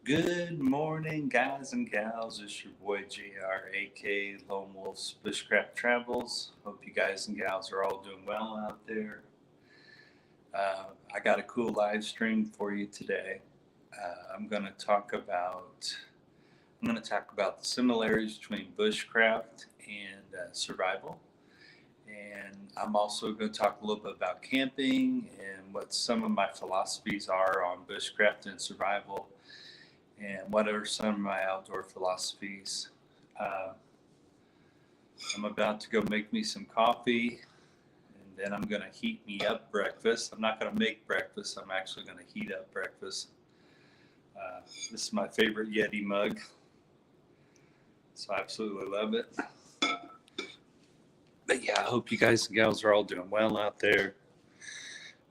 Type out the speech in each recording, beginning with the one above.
Good morning, guys and gals. It's your boy JR, aka Lone Wolf's Bushcraft Travels. Hope you guys and gals are all doing well out there. I got a cool live stream for you today. I'm going to talk about the similarities between bushcraft and survival, and I'm also going to talk a little bit about camping and what some of my philosophies are on bushcraft and survival and what are some of my outdoor philosophies. Uh, I'm about to go make me some coffee, and then I'm going to heat me up breakfast. I'm not going to make breakfast, I'm actually going to heat up breakfast. This is my favorite Yeti mug, so I absolutely love it. But yeah, I hope you guys and gals are all doing well out there.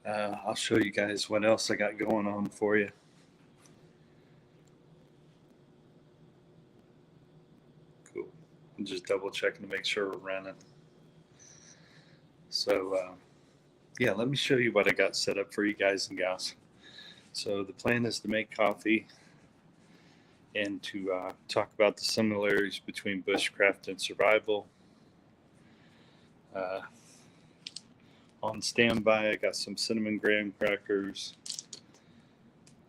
I'll show you guys what else I got going on for you. Cool. I'm just double checking to make sure we're running. So yeah, let me show you what I got set up for you guys and gals. So the plan is to make coffee and to talk about the similarities between bushcraft and survival. On standby, I got some cinnamon graham crackers.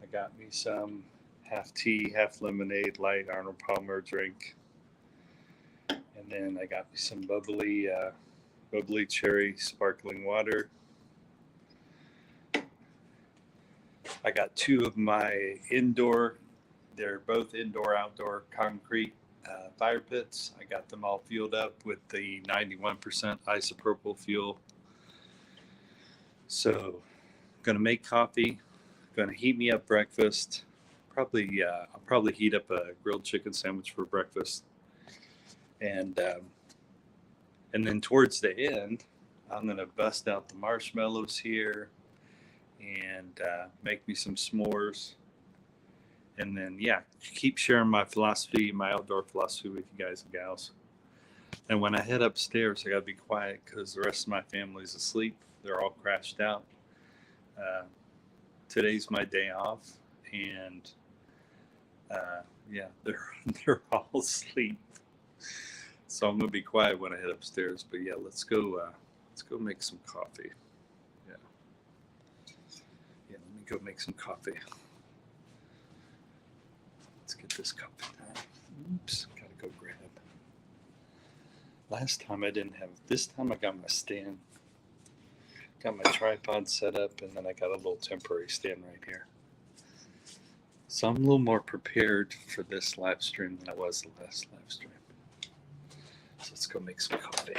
I got me some half tea, half lemonade, light Arnold Palmer drink. And then I got me some bubbly cherry sparkling water. I got two of my they're both indoor-outdoor concrete fire pits. I got them all fueled up with the 91% isopropyl fuel. So I'm going to make coffee, going to heat me up breakfast. I'll probably heat up a grilled chicken sandwich for breakfast. And then towards the end, I'm going to bust out the marshmallows here and make me some s'mores. And then, yeah, keep sharing my outdoor philosophy with you guys and gals. And when I head upstairs, I got to be quiet because the rest of my family's asleep. They're all crashed out. Today's my day off, and yeah, they're all asleep. So I'm gonna be quiet when I head upstairs. But yeah, let's go make some coffee. Yeah, let me go make some coffee. Let's get this cup. Oops, gotta go grab. Last time I didn't have. This time I got my stand. Got my tripod set up, and then I got a little temporary stand right here. So I'm a little more prepared for this live stream than I was the last live stream. So let's go make some coffee.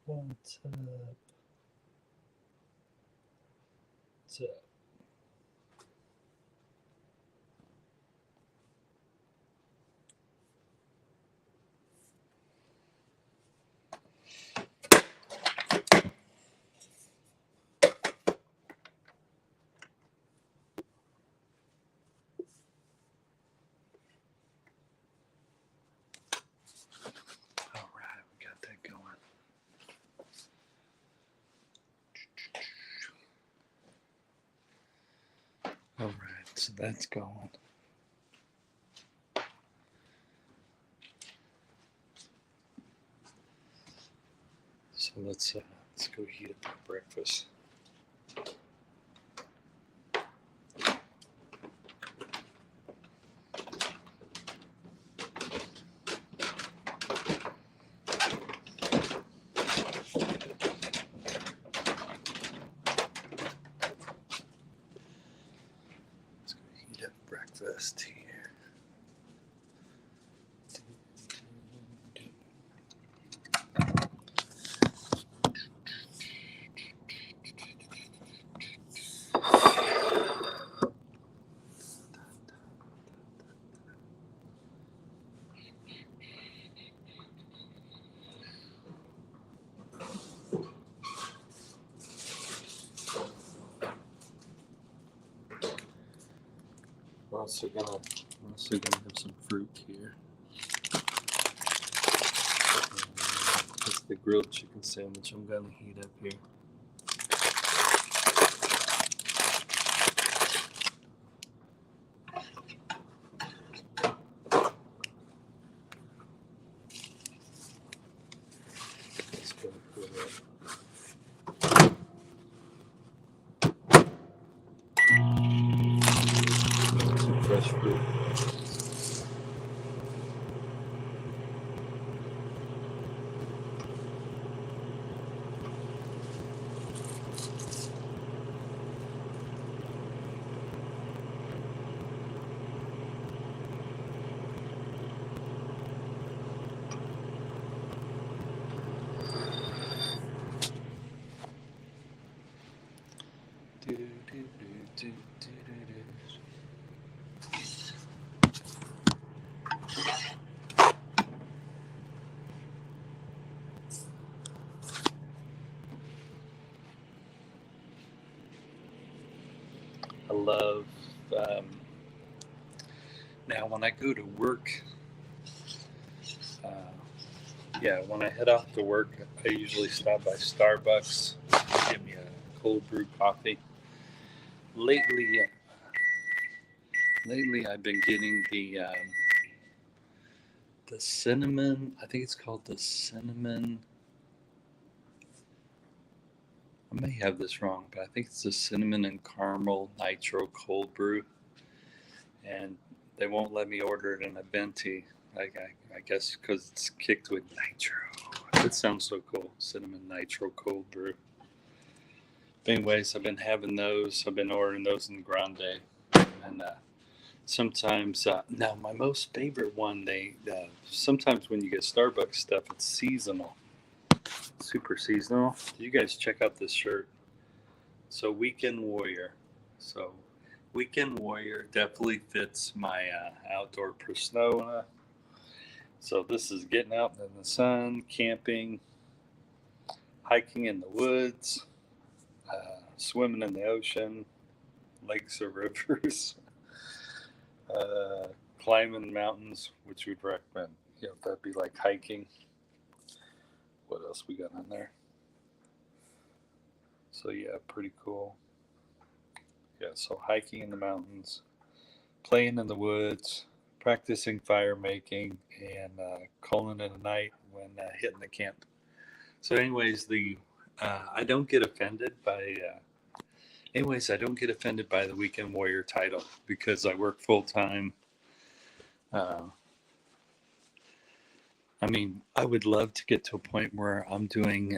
What's up? What's up? All right, we got that going. All right, so that's going. So let's go heat up our breakfast. Let's go heat up breakfast here. We're also gonna have some fruit here. That's the grilled chicken sandwich I'm gonna heat up here. Let's go for that. Some fresh fruit. I love, now when I go to work, when I head off to work, I usually stop by Starbucks, get me a cold brew coffee. Lately, I've been getting the cinnamon. I think it's called the cinnamon. I may have this wrong, but I think it's the cinnamon and caramel nitro cold brew. And they won't let me order it in a venti. I guess because it's kicked with nitro. It sounds so cool. Cinnamon nitro cold brew. But anyways, I've been having those. I've been ordering those in grande. And sometimes, now my most favorite one, sometimes when you get Starbucks stuff, it's seasonal. Super seasonal. You guys check out this shirt. So Weekend Warrior. So Weekend Warrior definitely fits my outdoor persona. So this is getting out in the sun, camping, hiking in the woods, swimming in the ocean, lakes or rivers, climbing mountains, which we'd recommend. That'd be like hiking. What else we got on there? So yeah, pretty cool. Yeah, so hiking in the mountains, playing in the woods, practicing fire making, and calling it a night when hitting the camp. So, anyways, I don't get offended by. I don't get offended by the Weekend Warrior title because I work full time. I would love to get to a point where I'm doing.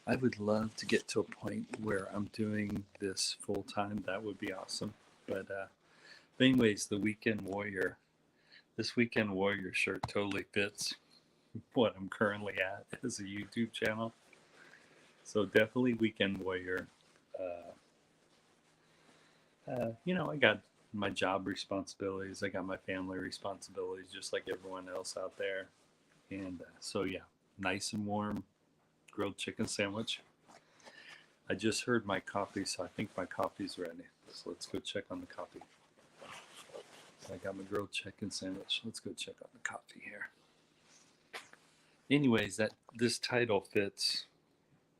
I would love to get to a point where I'm doing this full time. That would be awesome. But anyways, the Weekend Warrior. This Weekend Warrior shirt totally fits. what I'm currently at as a YouTube channel. So definitely Weekend Warrior. I got my job responsibilities. I got my family responsibilities, just like everyone else out there. And so, yeah, nice and warm grilled chicken sandwich. I just heard my coffee, so I think my coffee's ready. So let's go check on the coffee. So I got my grilled chicken sandwich. Let's go check on the coffee here. Anyways, this title fits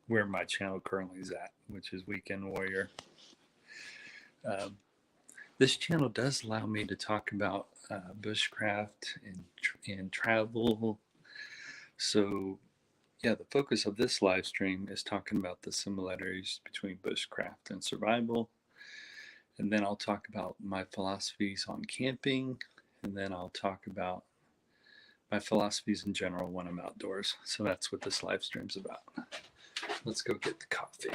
where my channel currently is at, which is Weekend Warrior. This channel does allow me to talk about bushcraft and travel. So, yeah, the focus of this live stream is talking about the similarities between bushcraft and survival. And then I'll talk about my philosophies on camping. And then I'll talk about my philosophies in general when I'm outdoors. So that's what this live stream's about. Let's go get the coffee.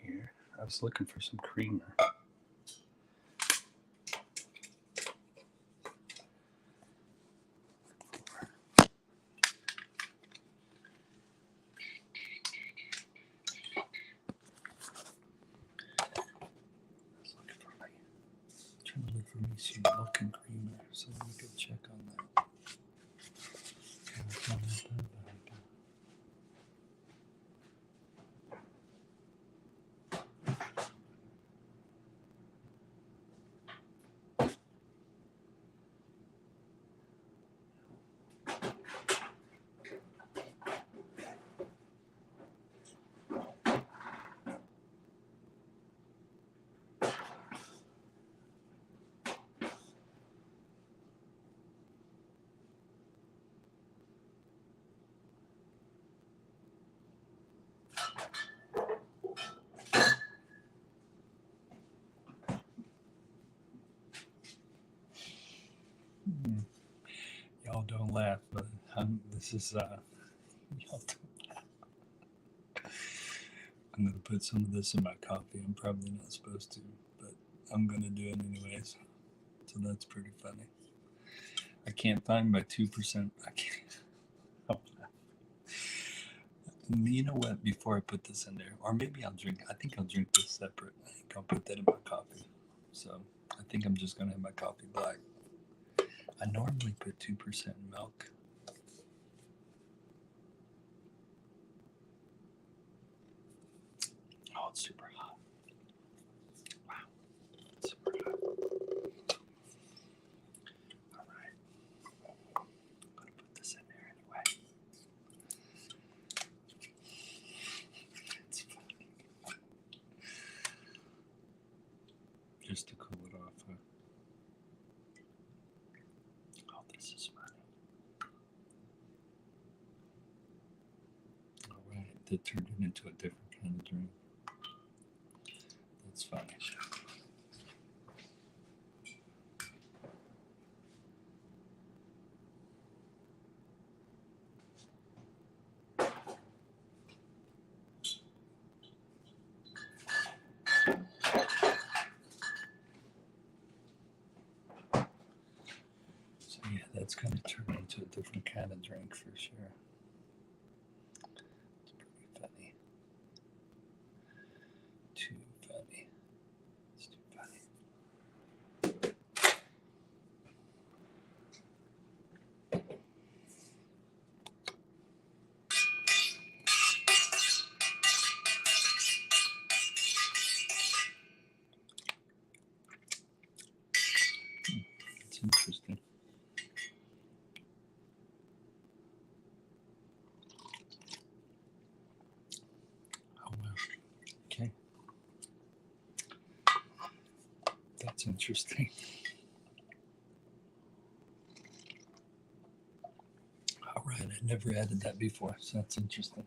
Here. I was looking for some creamer. Trying to look for me some milk and creamer, so we could check on that. Y'all don't laugh, but this is y'all don't laugh. I'm gonna put some of this in my coffee. I'm probably not supposed to, but I'm gonna do it anyways. So that's pretty funny. I can't find my 2%. I can't. Oh, you know what? Before I put this in there, or maybe I'll drink. I think I'll drink this separate. I think I'll put that in my coffee. So I think I'm just gonna have my coffee black. I normally put 2% milk. Oh, it's super hot. Wow. It's super hot. All right. I'm going to put this in there anyway. It's funny. Just to cool it off. Oh, this is funny. All right. That turned it into a different kind of drink. That's funny. So yeah, that's going to turn into a different kind of drink for sure. It's pretty funny. Too funny. It's too funny. That's interesting. All right, I never added that before, so that's interesting.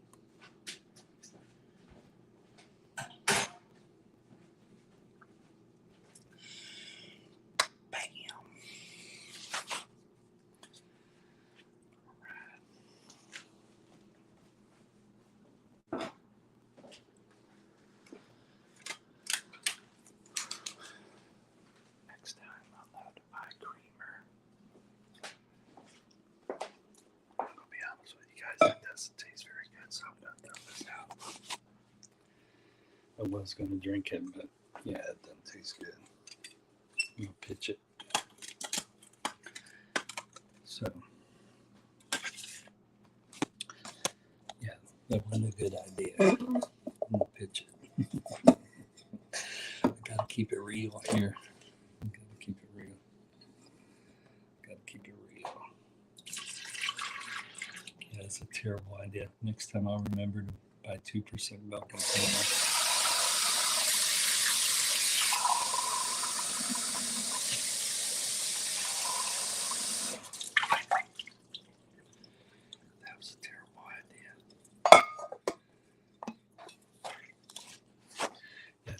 I was going to drink it, but yeah, it doesn't taste good. I'll pitch it. So, yeah, that wasn't a good idea. I'll pitch it. I got to keep it real here. I got to keep it real. Got to keep it real. Yeah, it's a terrible idea. Next time I'll remember to buy 2% milk and cinnamon.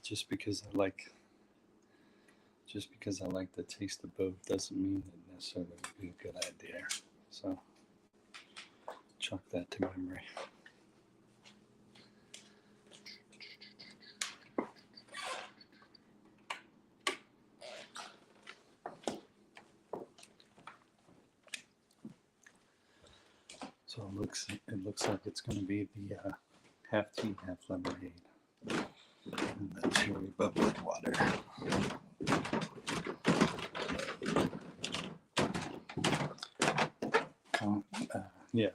Just because I like the taste of both doesn't mean it necessarily would be a good idea. So chalk that to memory. So it looks like it's going to be the half tea, half lemonade. And the cherry bubbly water. Yeah,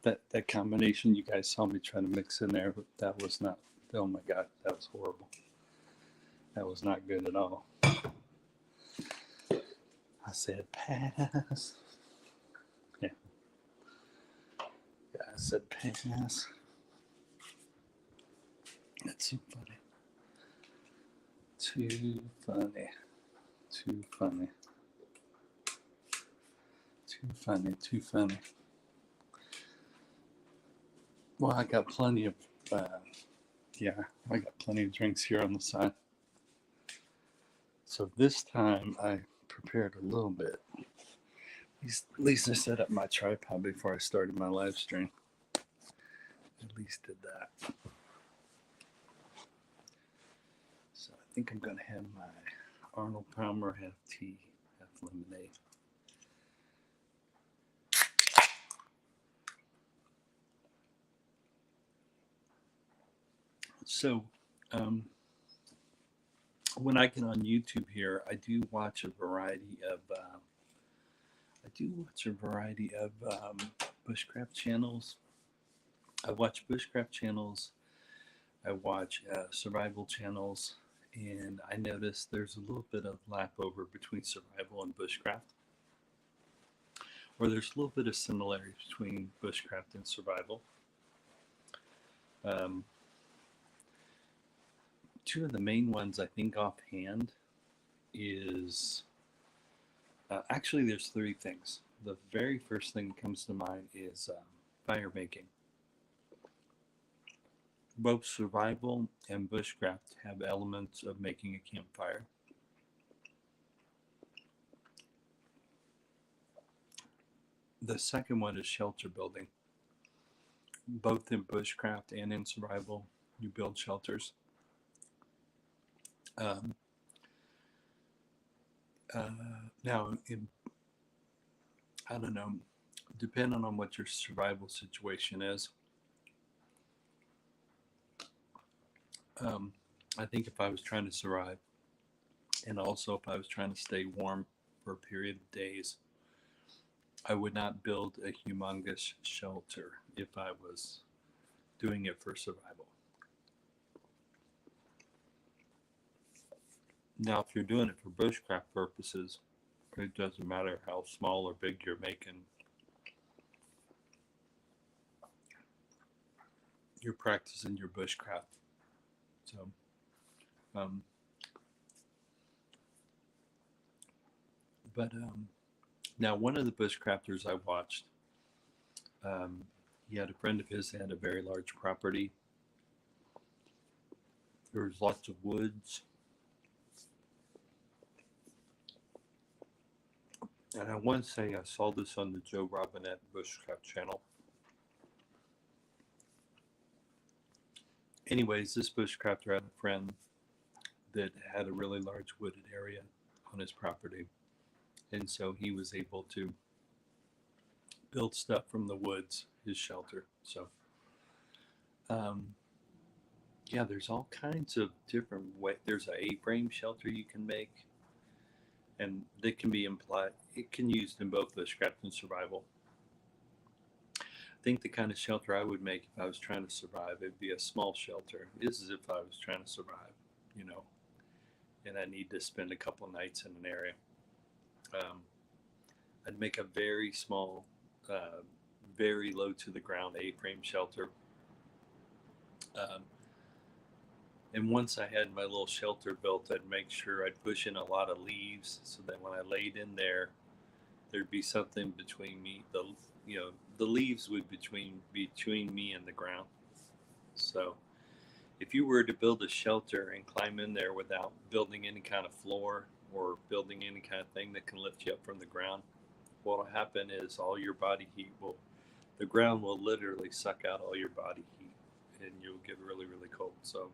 that combination you guys saw me trying to mix in there, that was not, oh my God, that was horrible. That was not good at all. I said pass. Yeah. Yeah, I said pass. That's so funny. Too funny. Too funny. Too funny. Too funny. Well, I got plenty of, I got plenty of drinks here on the side. So this time I prepared a little bit. At least I set up my tripod before I started my live stream. At least did that. So I think I'm going to have my Arnold Palmer half tea, half lemonade. So when I get on YouTube here, I do watch a variety of bushcraft channels. I watch bushcraft channels. I watch survival channels, and I notice there's a little bit of lap over between survival and bushcraft, or there's a little bit of similarity between bushcraft and survival. Two of the main ones I think offhand is actually there's three things. The very first thing that comes to mind is fire making. Both survival and bushcraft have elements of making a campfire. The second one is shelter building. Both in bushcraft and in survival, you build shelters. Now, I don't know, depending on what your survival situation is, I think if I was trying to survive, and also if I was trying to stay warm for a period of days, I would not build a humongous shelter if I was doing it for survival. Now, if you're doing it for bushcraft purposes, it doesn't matter how small or big you're making. You're practicing your bushcraft. So, But now, one of the bushcrafters I watched, um, he had a friend of his that had a very large property. There was lots of woods, and I want to say I saw this on the Joe Robinette Bushcraft channel. Anyways, this bushcrafter had a friend that had a really large wooded area on his property, and so he was able to build stuff from the woods, his shelter. So, um, yeah, there's all kinds of different way. There's a A-frame shelter you can make, and that can be implied. It can be used in both bushcraft and survival. I think the kind of shelter I would make if I was trying to survive, it'd be a small shelter. This is if I was trying to survive, you know, and I need to spend a couple nights in an area. I'd make a very small, very low to the ground A-frame shelter. Um, and once I had my little shelter built, I'd make sure I'd push in a lot of leaves so that when I laid in there, there'd be something between me. The leaves would between me and the ground. So if you were to build a shelter and climb in there without building any kind of floor or building any kind of thing that can lift you up from the ground, what will happen is all your body heat the ground will literally suck out all your body heat and you'll get really, really cold. So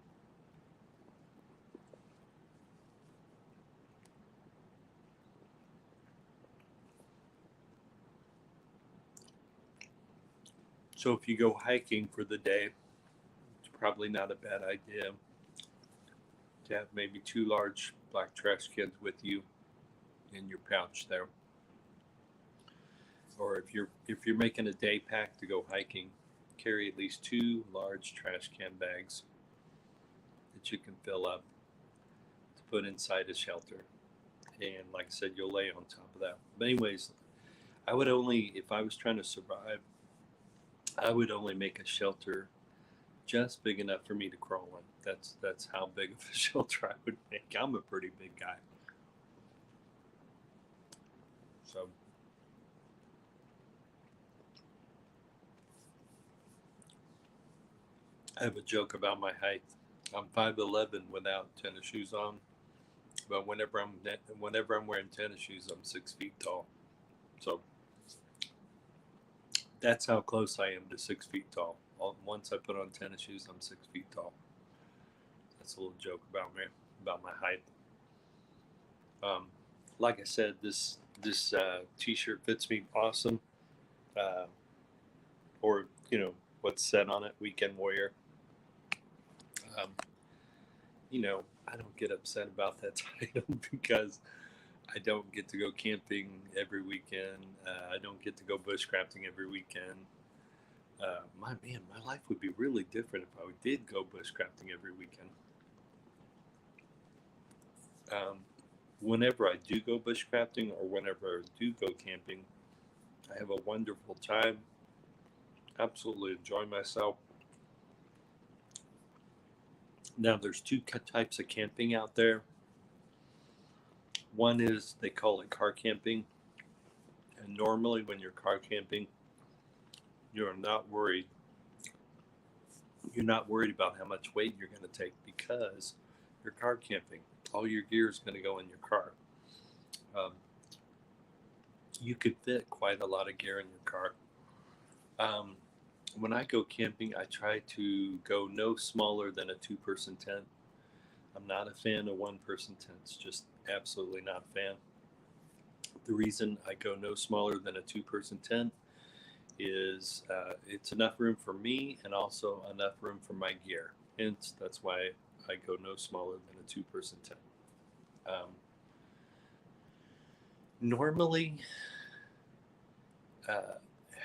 if you go hiking for the day, it's probably not a bad idea to have maybe 2 large black trash cans with you in your pouch there. Or if you're making a day pack to go hiking, carry at least 2 large trash can bags that you can fill up to put inside a shelter. And like I said, you'll lay on top of that. But anyways, if I was trying to survive, I would only make a shelter just big enough for me to crawl in. That's how big of a shelter I would make. I'm a pretty big guy. So I have a joke about my height. I'm 5'11" without tennis shoes on, but whenever I'm wearing tennis shoes, I'm 6 feet tall. So that's how close I am to 6 feet tall. Once I put on tennis shoes, I'm 6 feet tall. That's a little joke about my height. Like I said, this t-shirt fits me awesome. Or what's said on it, weekend warrior. Um, I don't get upset about that title because I don't get to go camping every weekend. I don't get to go bushcrafting every weekend. My life would be really different if I did go bushcrafting every weekend. Whenever I do go bushcrafting or whenever I do go camping, I have a wonderful time. Absolutely enjoy myself. Now, there's 2 types of camping out there. One is they call it car camping. And normally when you're car camping, you're not worried. You're not worried about how much weight you're going to take because you're car camping. All your gear is going to go in your car. You could fit quite a lot of gear in your car. When I go camping, I try to go no smaller than a 2-person tent. I'm not a fan of 1-person tents, just absolutely not a fan. The reason I go no smaller than a 2-person tent is it's enough room for me and also enough room for my gear. Hence, that's why I go no smaller than a 2-person tent. Normally,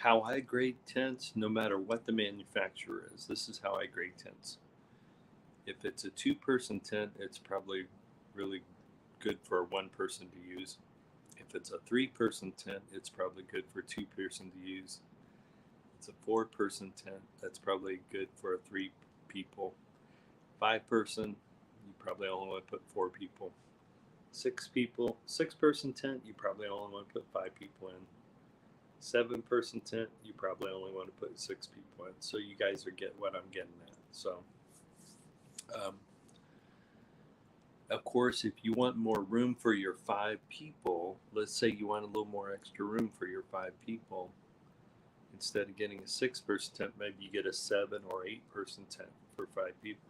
how I grade tents, no matter what the manufacturer is, this is how I grade tents. If it's a 2-person tent, it's probably really good for a 1-person to use. If it's a 3-person tent, it's probably good for a 2-person to use. It's a 4-person tent, that's probably good for 3 people. 5-person, you probably only want to put 4 people. 6 people, 6-person tent, you probably only want to put 5 people in. 7-person tent, you probably only want to put 6 people in. So you guys are getting what I'm getting at. So, of course, if you want more room for your 5 people, let's say you want a little more extra room for your 5 people, instead of getting a 6-person tent, maybe you get a 7 or 8-person tent for 5 people.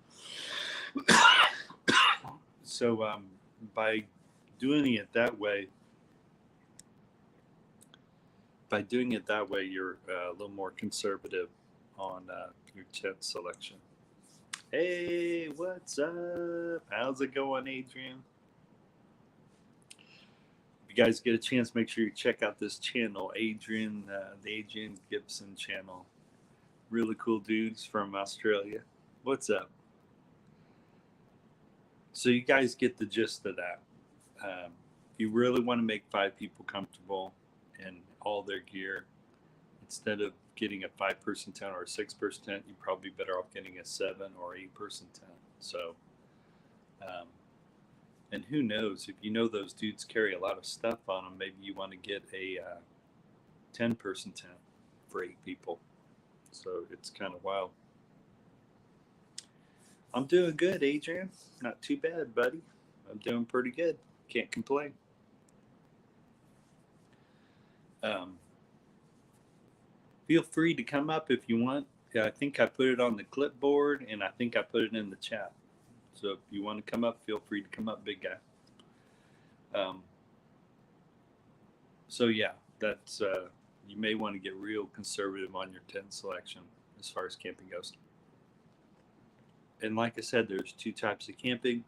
So by doing it that way, you're a little more conservative on your tent selection. Hey, what's up? How's it going, Adrian? If you guys get a chance, make sure you check out this channel, Adrian, the Adrian Gibson channel. Really cool dudes from Australia. What's up? So you guys get the gist of that. If you really want to make 5 people comfortable in all their gear, instead of getting a 5-person tent or a 6-person tent, you're probably better off getting a 7 or 8-person tent. So, and who knows, if you know those dudes carry a lot of stuff on them, maybe you want to get a 10-person tent for 8 people. So it's kind of wild. I'm doing good, Adrian. Not too bad, buddy. I'm doing pretty good. Can't complain. Feel free to come up if you want. Yeah, I think I put it on the clipboard, and I think I put it in the chat. So if you want to come up, feel free to come up, big guy. So yeah, that's you may want to get real conservative on your tent selection as far as camping goes. And like I said, there's 2 types of camping.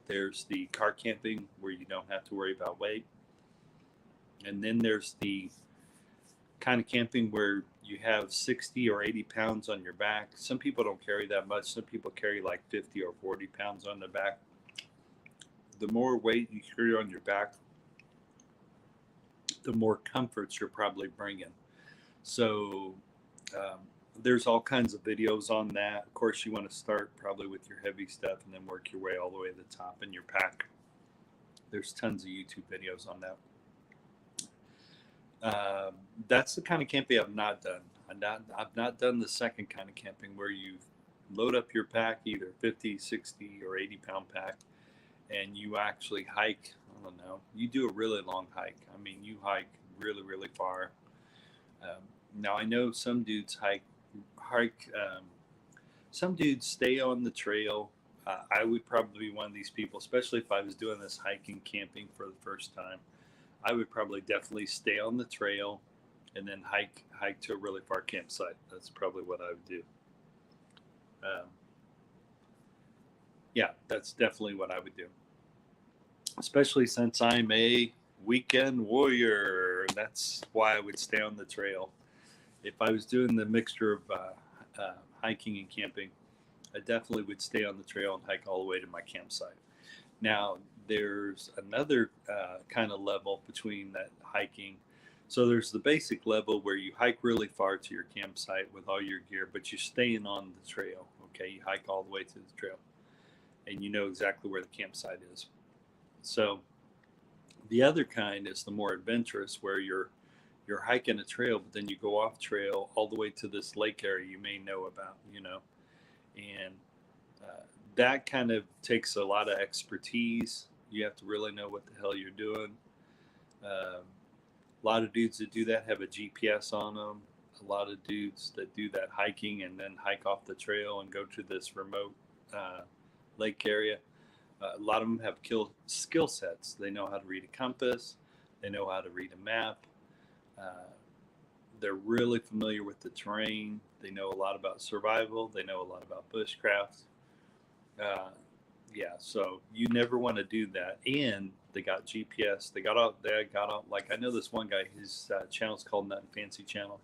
There's the car camping where you don't have to worry about weight. And then there's the kind of camping where you have 60 or 80 pounds on your back. Some people don't carry that much. Some people carry like 50 or 40 pounds on their back. The more weight you carry on your back, the more comforts you're probably bringing. So there's all kinds of videos on that. Of course, you want to start probably with your heavy stuff and then work your way all the way to the top in your pack. There's tons of YouTube videos on that. That's the kind of camping I've not done. I've not done the second kind of camping where you load up your pack, either 50, 60, or 80 pound pack, and you actually hike. I don't know. You do a really long hike. I mean, you hike really, really far. Now I know some dudes hike. Some dudes stay on the trail. I would probably be one of these people, especially if I was doing this hiking, camping for the first time. I would probably definitely stay on the trail and then hike to a really far campsite. That's probably what I would do. Yeah, that's definitely what I would do. Especially since I'm a weekend warrior. That's why I would stay on the trail. If I was doing the mixture of hiking and camping, I definitely would stay on the trail and hike all the way to my campsite. Now, there's another kind of level between that hiking. So there's the basic level where you hike really far to your campsite with all your gear, but you're staying on the trail. Okay, you hike all the way to the trail, and you know exactly where the campsite is. So the other kind is the more adventurous, where you're hiking a trail, but then you go off trail all the way to this lake area you may know about, and that kind of takes a lot of expertise. You have to really know what the hell you're doing. A lot of dudes that do that have a GPS on them. A lot of dudes that do that hiking and then hike off the trail and go to this remote lake area. A lot of them have skill sets. They know how to read a compass. They know how to read a map. They're really familiar with the terrain. They know a lot about survival. They know a lot about bushcraft. Yeah, so you never want to do that. And they got GPS. They got all. Like, I know this one guy. His channel's called Nut and Fancy Channel.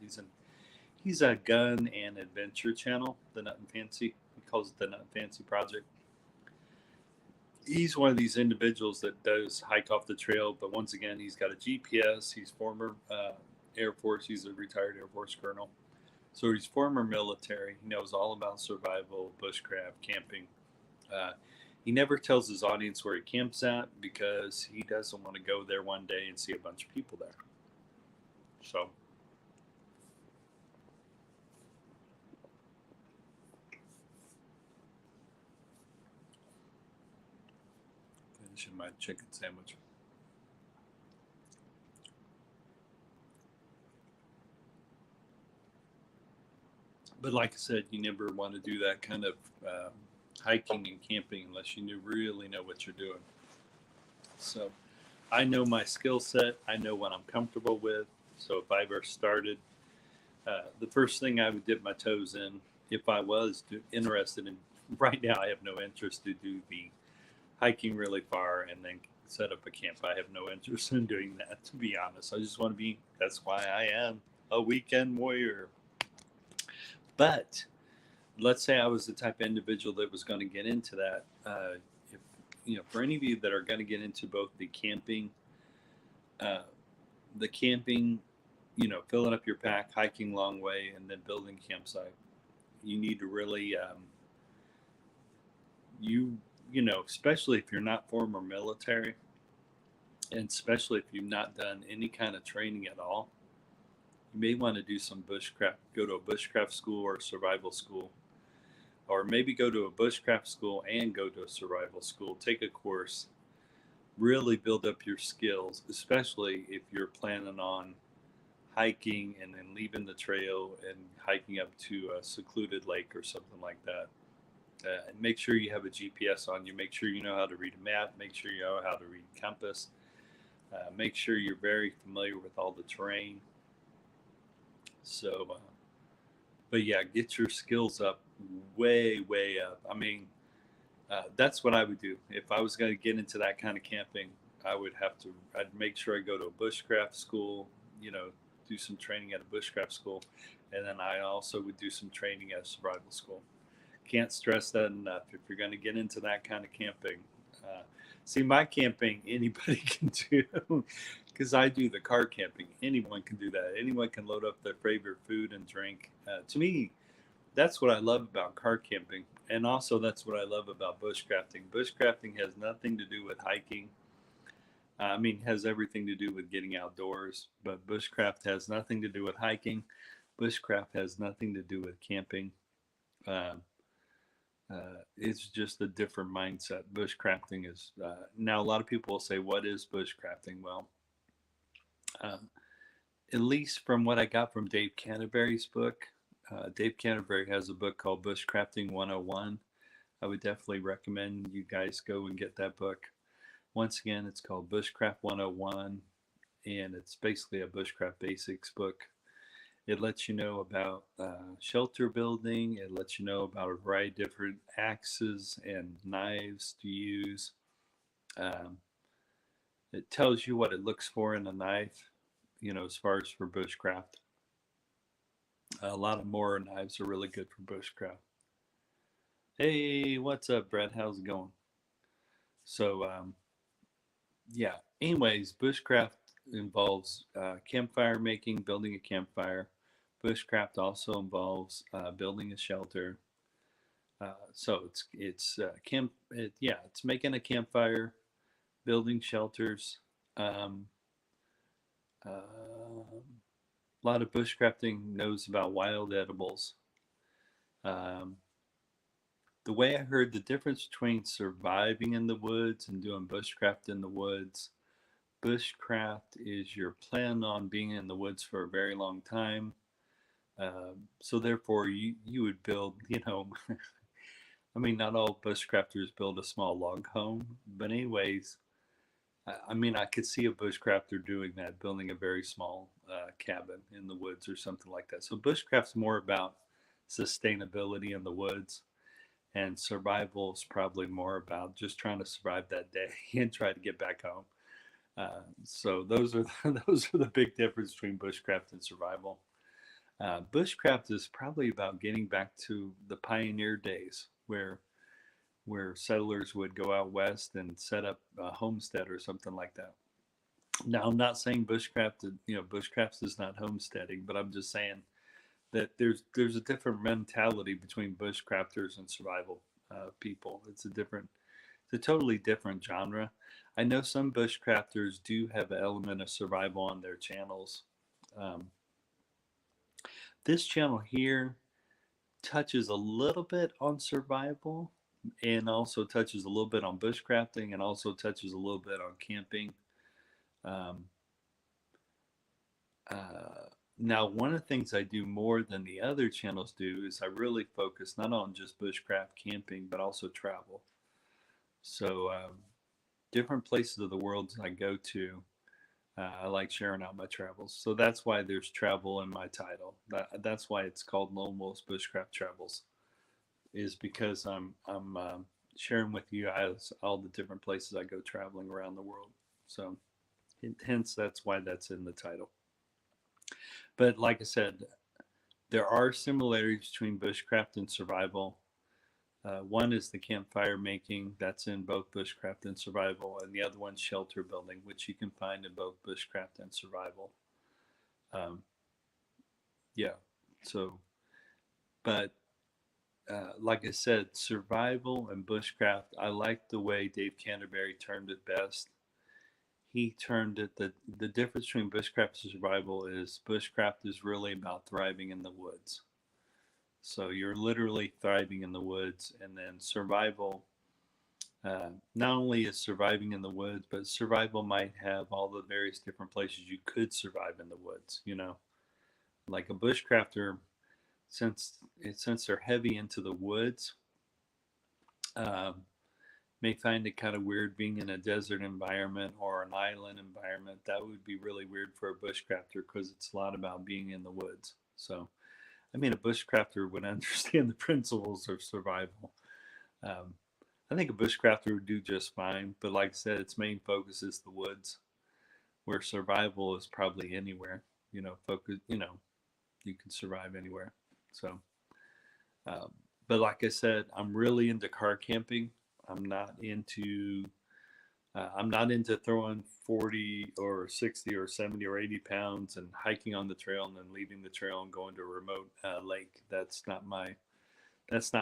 He's a gun and adventure channel. The Nut and Fancy. He calls it the Nut and Fancy Project. He's one of these individuals that does hike off the trail, but once again, he's got a GPS. He's former Air Force. He's a retired Air Force colonel. So he's former military. He knows all about survival, bushcraft, camping. he never tells his audience where he camps at because he doesn't want to go there one day and see a bunch of people there. So finishing my chicken sandwich. But like I said, you never want to do that kind of hiking and camping unless you really know what you're doing. So I know my skill set. I know what I'm comfortable with. So if I ever started, the first thing I would dip my toes in, if I was interested in, right now I have no interest to do the hiking really far and then set up a camp. I have no interest in doing that, to be honest. I just want to be, that's why I am a weekend warrior. But let's say I was the type of individual that was going to get into that. If, for any of you that are going to get into both the camping, filling up your pack, hiking long way, and then building campsite, you need to really, especially if you're not former military, and especially if you've not done any kind of training at all, you may want to do some bushcraft, go to a bushcraft school or a survival school, or maybe go to a bushcraft school and go to a survival school, take a course, really build up your skills, especially if you're planning on hiking and then leaving the trail and hiking up to a secluded lake or something like that. And make sure you have a GPS on you. Make sure you know how to read a map. Make sure you know how to read compass. Make sure you're very familiar with all the terrain. So, but yeah, get your skills up way, way up. I mean, that's what I would do. If I was going to get into that kind of camping, I'd make sure I go to a bushcraft school, do some training at a bushcraft school. And then I also would do some training at a survival school. Can't stress that enough. If you're going to get into that kind of camping, see, my camping, anybody can do, because I do the car camping. Anyone can do that. Anyone can load up their favorite food and drink. To me, that's what I love about car camping. And also that's what I love about bushcrafting. Bushcrafting has nothing to do with hiking. Has everything to do with getting outdoors, but bushcraft has nothing to do with hiking. Bushcraft has nothing to do with camping. It's just a different mindset. Bushcrafting is, now a lot of people will say, what is bushcrafting? Well, at least from what I got from Dave Canterbury's book, Dave Canterbury has a book called Bushcrafting 101. I would definitely recommend you guys go and get that book. Once again, it's called Bushcraft 101, and it's basically a bushcraft basics book. It lets you know about shelter building. It lets you know about a variety of different axes and knives to use. It tells you what it looks for in a knife, as far as for bushcraft. A lot of Mora knives are really good for bushcraft. Hey, what's up, Brett? How's it going? So, yeah. Anyways, bushcraft involves campfire making, building a campfire. Bushcraft also involves building a shelter. So it's making a campfire, building shelters. A lot of bushcrafting knows about wild edibles. The way I heard the difference between surviving in the woods and doing bushcraft in the woods, bushcraft is you're planning on being in the woods for a very long time. So therefore you would build, not all bushcrafters build a small log home, but anyways, I could see a bushcrafter doing that, building a very small cabin in the woods or something like that. So bushcraft's more about sustainability in the woods, and survival is probably more about just trying to survive that day and try to get back home. So those are the big difference between bushcraft and survival. Bushcraft is probably about getting back to the pioneer days where settlers would go out west and set up a homestead or something like that. Now, I'm not saying bushcraft is not homesteading, but I'm just saying that there's a different mentality between bushcrafters and survival people. It's a different It's a totally different genre. I know some bushcrafters do have an element of survival on their channels. Um, this channel here touches a little bit on survival and also touches a little bit on bushcrafting and also touches a little bit on camping. Um, Now, one of the things I do more than the other channels do is I really focus not on just bushcraft camping, but also travel. So, different places of the world I go to, I like sharing out my travels. So that's why there's travel in my title. That's why it's called LoNe Bushcraft Travels, is because I'm sharing with you guys all the different places I go traveling around the world. So, hence that's why that's in the title. But like I said, there are similarities between bushcraft and survival. One is the campfire making, that's in both bushcraft and survival, and the other one's shelter building, which you can find in both bushcraft and survival. Um, yeah, so, but like I said, survival and bushcraft, I like the way Dave Canterbury termed it best. He termed it the difference between bushcraft and survival is bushcraft is really about thriving in the woods. So you're literally thriving in the woods, and then survival. Not only is surviving in the woods, but survival might have all the various different places you could survive in the woods. You know, like a bushcrafter, since they're heavy into the woods, um, may find it kind of weird being in a desert environment or an island environment. That would be really weird for a bushcrafter because it's a lot about being in the woods. So, I mean, a bushcrafter would understand the principles of survival. Um, I think a bushcrafter would do just fine, but like I said, its main focus is the woods, where survival is probably anywhere. You know, focus. You know, you can survive anywhere. So, um, but like I said, I'm really into car camping. I'm not into I'm not into throwing 40 or 60 or 70 or 80 pounds and hiking on the trail and then leaving the trail and going to a remote lake. That's not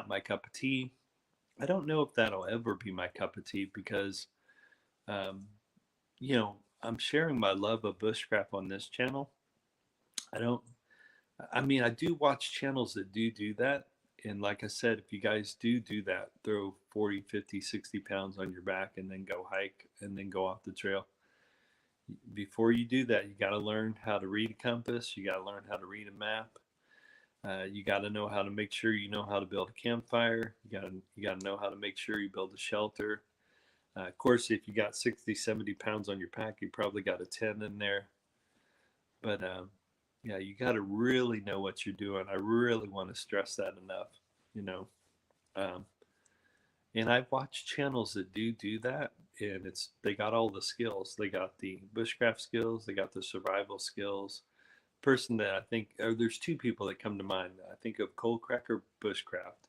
my cup of tea. I don't know if that'll ever be my cup of tea because, um, you know, I'm sharing my love of bushcraft on this channel. I don't, I mean, I do watch channels that do that. And like I said, if you guys do that, throw 40, 50, 60 pounds on your back and then go hike and then go off the trail. Before you do that, you got to learn how to read a compass. You got to learn how to read a map. You got to know how to make sure you know how to build a campfire. You got to know how to make sure you build a shelter. Of course, if you got 60, 70 pounds on your pack, you probably got a 10 in there. But yeah, you got to really know what you're doing. I really want to stress that enough, you know. Um, and I've watched channels that do that, and they got all the skills. They got the bushcraft skills, they got the survival skills. Person that I think, or there's two people that come to mind. I think of Cold Cracker Bushcraft.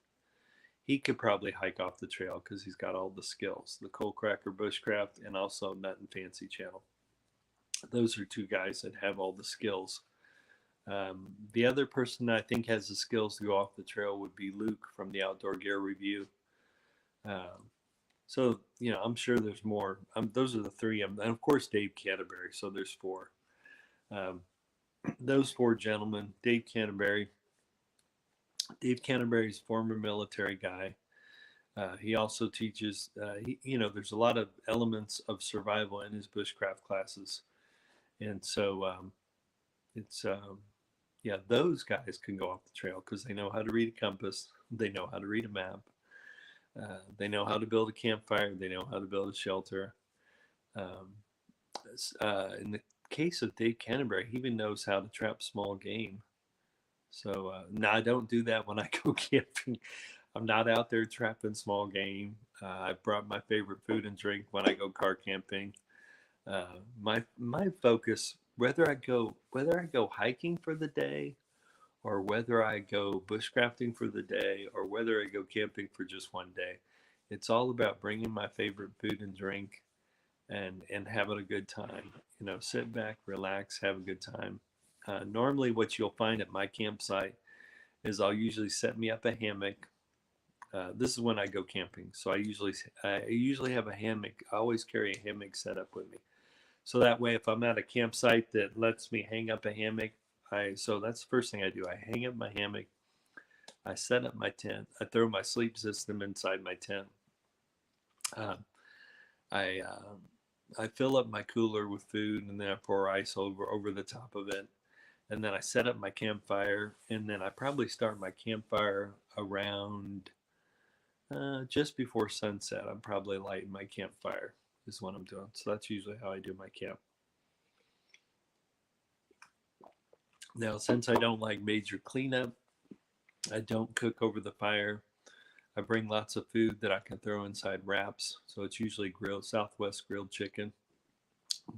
He could probably hike off the trail because he's got all the skills. The Cold Cracker Bushcraft and also Nut and Fancy channel. Those are two guys that have all the skills. The other person that I think has the skills to go off the trail would be Luke from the Outdoor Gear Review. So, you know, I'm sure there's more. Those are the three. And of course, Dave Canterbury. So there's four. Those four gentlemen, Dave Canterbury. Dave Canterbury's former military guy. He also teaches, you know, there's a lot of elements of survival in his bushcraft classes. And so it's, yeah, those guys can go off the trail because they know how to read a compass, they know how to read a map, they know how to build a campfire, they know how to build a shelter. Um, in the case of Dave Canterbury, he even knows how to trap small game. So now I don't do that when I go camping. I'm not out there trapping small game. I brought my favorite food and drink when I go car camping. My focus, whether I go hiking for the day, or whether I go bushcrafting for the day, or whether I go camping for just one day, it's all about bringing my favorite food and drink, and having a good time. You know, sit back, relax, have a good time. Normally, what you'll find at my campsite is I'll usually set me up a hammock. This is when I go camping, so I usually have a hammock. I always carry a hammock set up with me, so that way if I'm at a campsite that lets me hang up a hammock, so that's the first thing I do. I hang up my hammock. I set up my tent. I throw my sleep system inside my tent. Uh, I I fill up my cooler with food, and then I pour ice over the top of it. And then I set up my campfire, and then I probably start my campfire around just before sunset. I'm probably lighting my campfire is what I'm doing. So that's usually how I do my camp. Now, since I don't like major cleanup, I don't cook over the fire. I bring lots of food that I can throw inside wraps. So it's usually grilled Southwest grilled chicken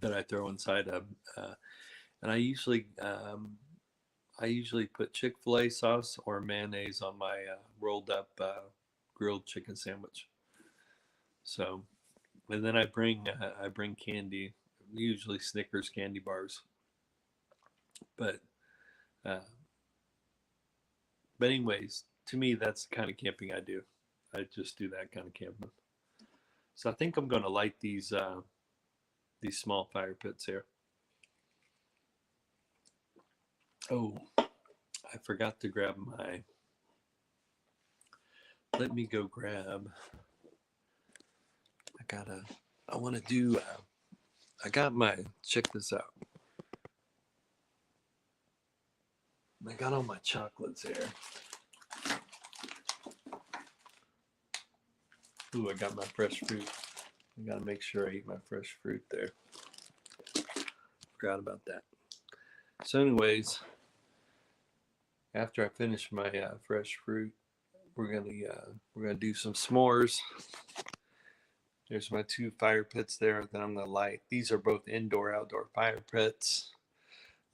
that I throw inside and I usually put Chick-fil-A sauce or mayonnaise on my rolled up grilled chicken sandwich. So, and then I bring candy, usually Snickers candy bars. But uh, but anyways, to me that's the kind of camping I do. I just do that kind of camping. So I think I'm going to light these small fire pits here. Oh, I forgot to grab my. Let me go grab. I want to do. I got my. Check this out. I got all my chocolates here. Ooh, I got my fresh fruit. I gotta make sure I eat my fresh fruit there. Forgot about that. So, anyways, after I finish my fresh fruit, we're gonna do some s'mores. There's my two fire pits there that I'm gonna light. These are both indoor-outdoor fire pits.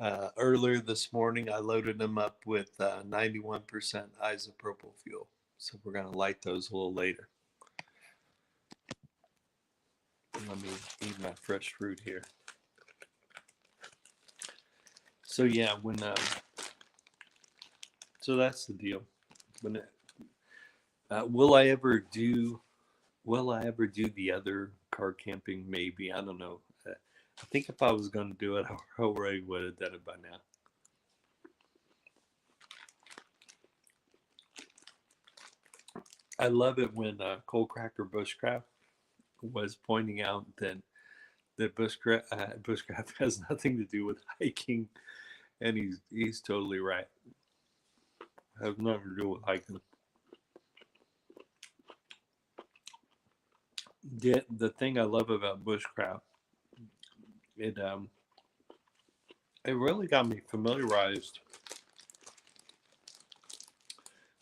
Earlier this morning, I loaded them up with 91% isopropyl fuel. So we're gonna light those a little later. Let me eat my fresh fruit here. So yeah, so that's the deal. When will I ever do the other car camping? Maybe, I don't know. I think if I was going to do it, I already would have done it by now. I love it when Cold Cracker Bushcraft was pointing out that Bushcraft has nothing to do with hiking, and he's totally right. It has nothing to do with hiking. The thing I love about Bushcraft, it really got me familiarized.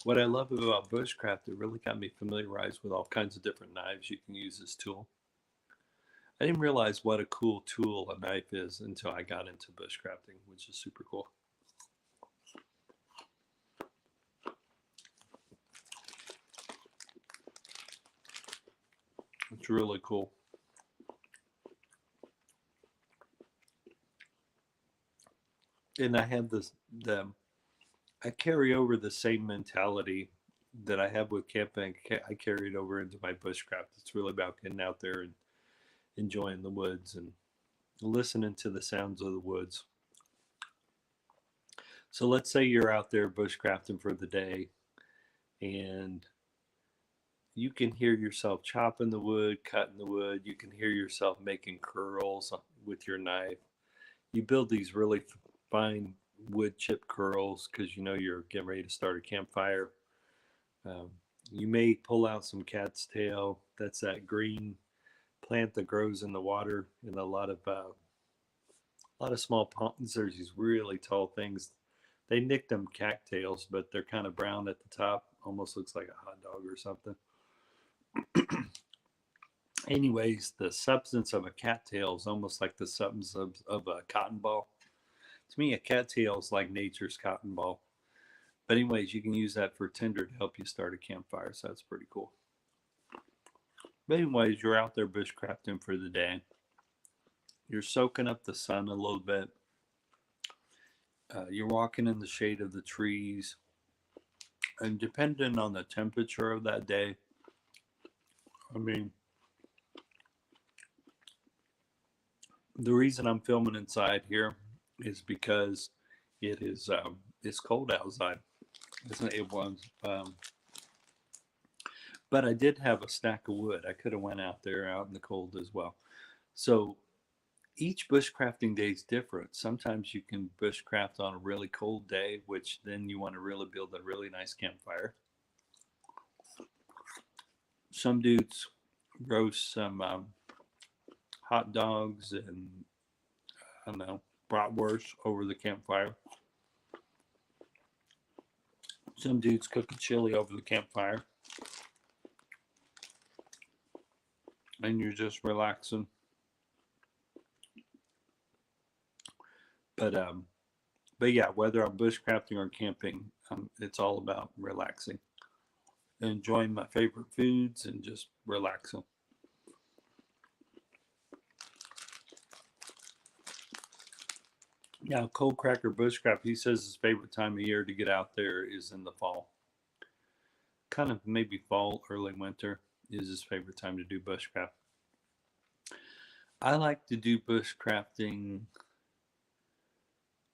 What I love about Bushcraft, it really got me familiarized with all kinds of different knives you can use as tool. I didn't realize what a cool tool a knife is until I got into bushcrafting, which is super cool. It's really cool. And I have I carry over the same mentality that I have with camping. I carry it over into my bushcraft. It's really about getting out there and enjoying the woods and listening to the sounds of the woods. So let's say you're out there bushcrafting for the day and you can hear yourself chopping the wood, cutting the wood. You can hear yourself making curls with your knife. You build these really fine wood chip curls because you know you're getting ready to start a campfire. You may pull out some cat's tail. That's that green plant that grows in the water in a lot of small ponds. There's these really tall things. They nicked them cattails, but they're kind of brown at the top. Almost looks like a hot dog or something. Anyways, the substance of a cattail is almost like the substance of a cotton ball. To me, a cattail is like nature's cotton ball. But anyways, you can use that for tinder to help you start a campfire, so that's pretty cool. But anyways, you're out there bushcrafting for the day. You're soaking up the sun a little bit. You're walking in the shade of the trees. And depending on the temperature of that day, I mean, the reason I'm filming inside here is because it's cold outside. It was, but I did have a stack of wood. I could have went out there out in the cold as well. So each bushcrafting day is different. Sometimes you can bushcraft on a really cold day, which then you want to really build a really nice campfire. Some dudes roast some hot dogs and I don't know, bratwurst over the campfire. Some dudes cook a chili over the campfire. And you're just relaxing. But yeah, whether I'm bushcrafting or camping, it's all about relaxing, enjoying my favorite foods, and just relaxing. Now, Cold Cracker Bushcraft, he says his favorite time of year to get out there is in the fall. Kind of maybe fall, early winter is his favorite time to do bushcraft. I like to do bushcrafting.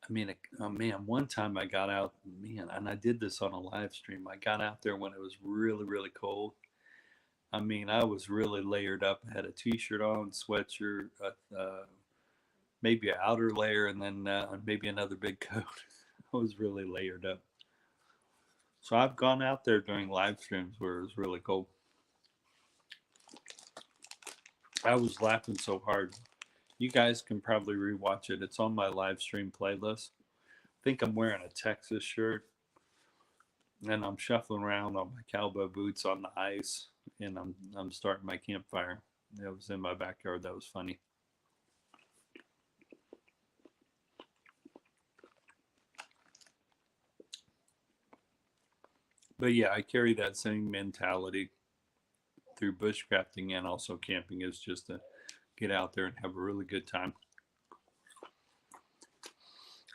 I mean, oh man, one time I got out, man, and I did this on a live stream. I got out there when it was really, really cold. I mean, I was really layered up. I had a t-shirt on, sweatshirt, maybe an outer layer, and then maybe another big coat. I was really layered up. So I've gone out there during live streams where it was really cold. I was laughing so hard. You guys can probably rewatch it. It's on my live stream playlist. I think I'm wearing a Texas shirt, and I'm shuffling around on my cowboy boots on the ice, and I'm starting my campfire. It was in my backyard. That was funny. But yeah, I carry that same mentality through bushcrafting and also camping, is just to get out there and have a really good time.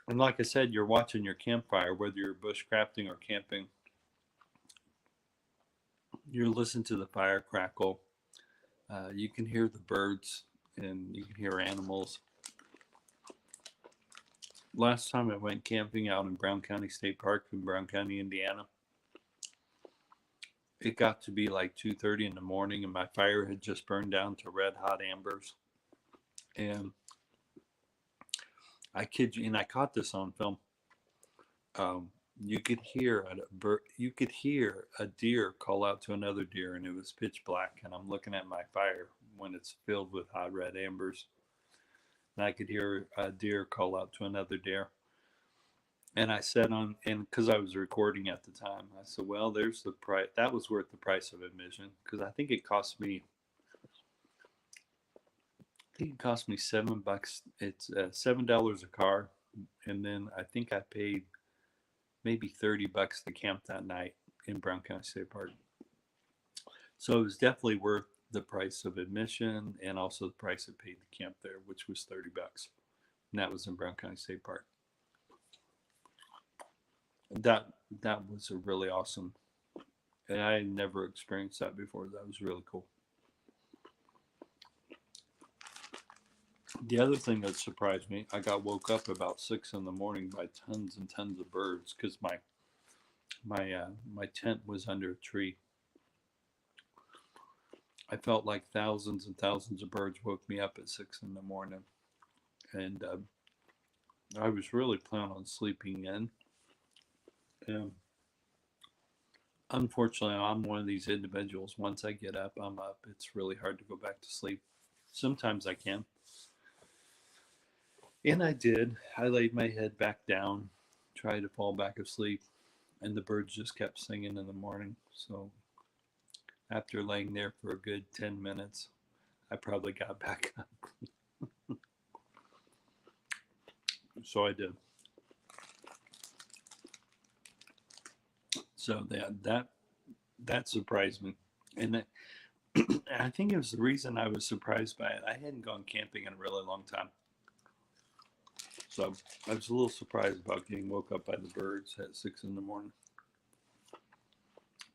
And like I said, you're watching your campfire, whether you're bushcrafting or camping. You're listening to the fire crackle. You can hear the birds and you can hear animals. Last time I went camping out in Brown County State Park in Brown County, Indiana, it got to be like 2:30 in the morning and my fire had just burned down to red hot embers. And I kid you, and I caught this on film. You could hear a deer call out to another deer, and it was pitch black. And I'm looking at my fire when it's filled with hot red embers, and I could hear a deer call out to another deer. And I said and because I was recording at the time, I said, "Well, there's the price. That was worth the price of admission because I think it cost me." I think it cost me $7. It's $7 a car, and then I think I paid maybe $30 to camp that night in Brown County State Park. So it was definitely worth the price of admission and also the price I paid to camp there, which was $30, and that was in Brown County State Park. That was a really awesome, and I had never experienced that before. That was really cool. The other thing that surprised me, I got woke up about 6 in the morning by tons and tons of birds because my tent was under a tree. I felt like thousands and thousands of birds woke me up at 6 in the morning, and I was really planning on sleeping in. And unfortunately, I'm one of these individuals. Once I get up, I'm up. It's really hard to go back to sleep. Sometimes I can. And I did. I laid my head back down, tried to fall back asleep, and the birds just kept singing in the morning. So after laying there for a good 10 minutes, I probably got back up. So I did. So that surprised me. And I think it was the reason I was surprised by it. I hadn't gone camping in a really long time. So I was a little surprised about getting woke up by the birds at 6 in the morning.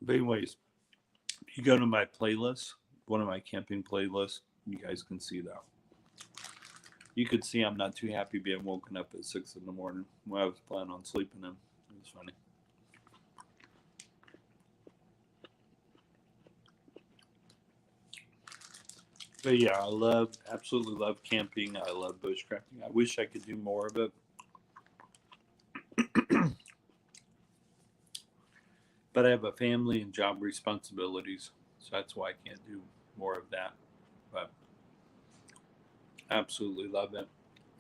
But anyways, if you go to my playlist, one of my camping playlists, you guys can see that. You could see I'm not too happy being woken up at 6 in the morning when I was planning on sleeping in. It was funny. But yeah, absolutely love camping. I love bushcrafting. I wish I could do more of it. But I have a family and job responsibilities, so that's why I can't do more of that. But absolutely love it.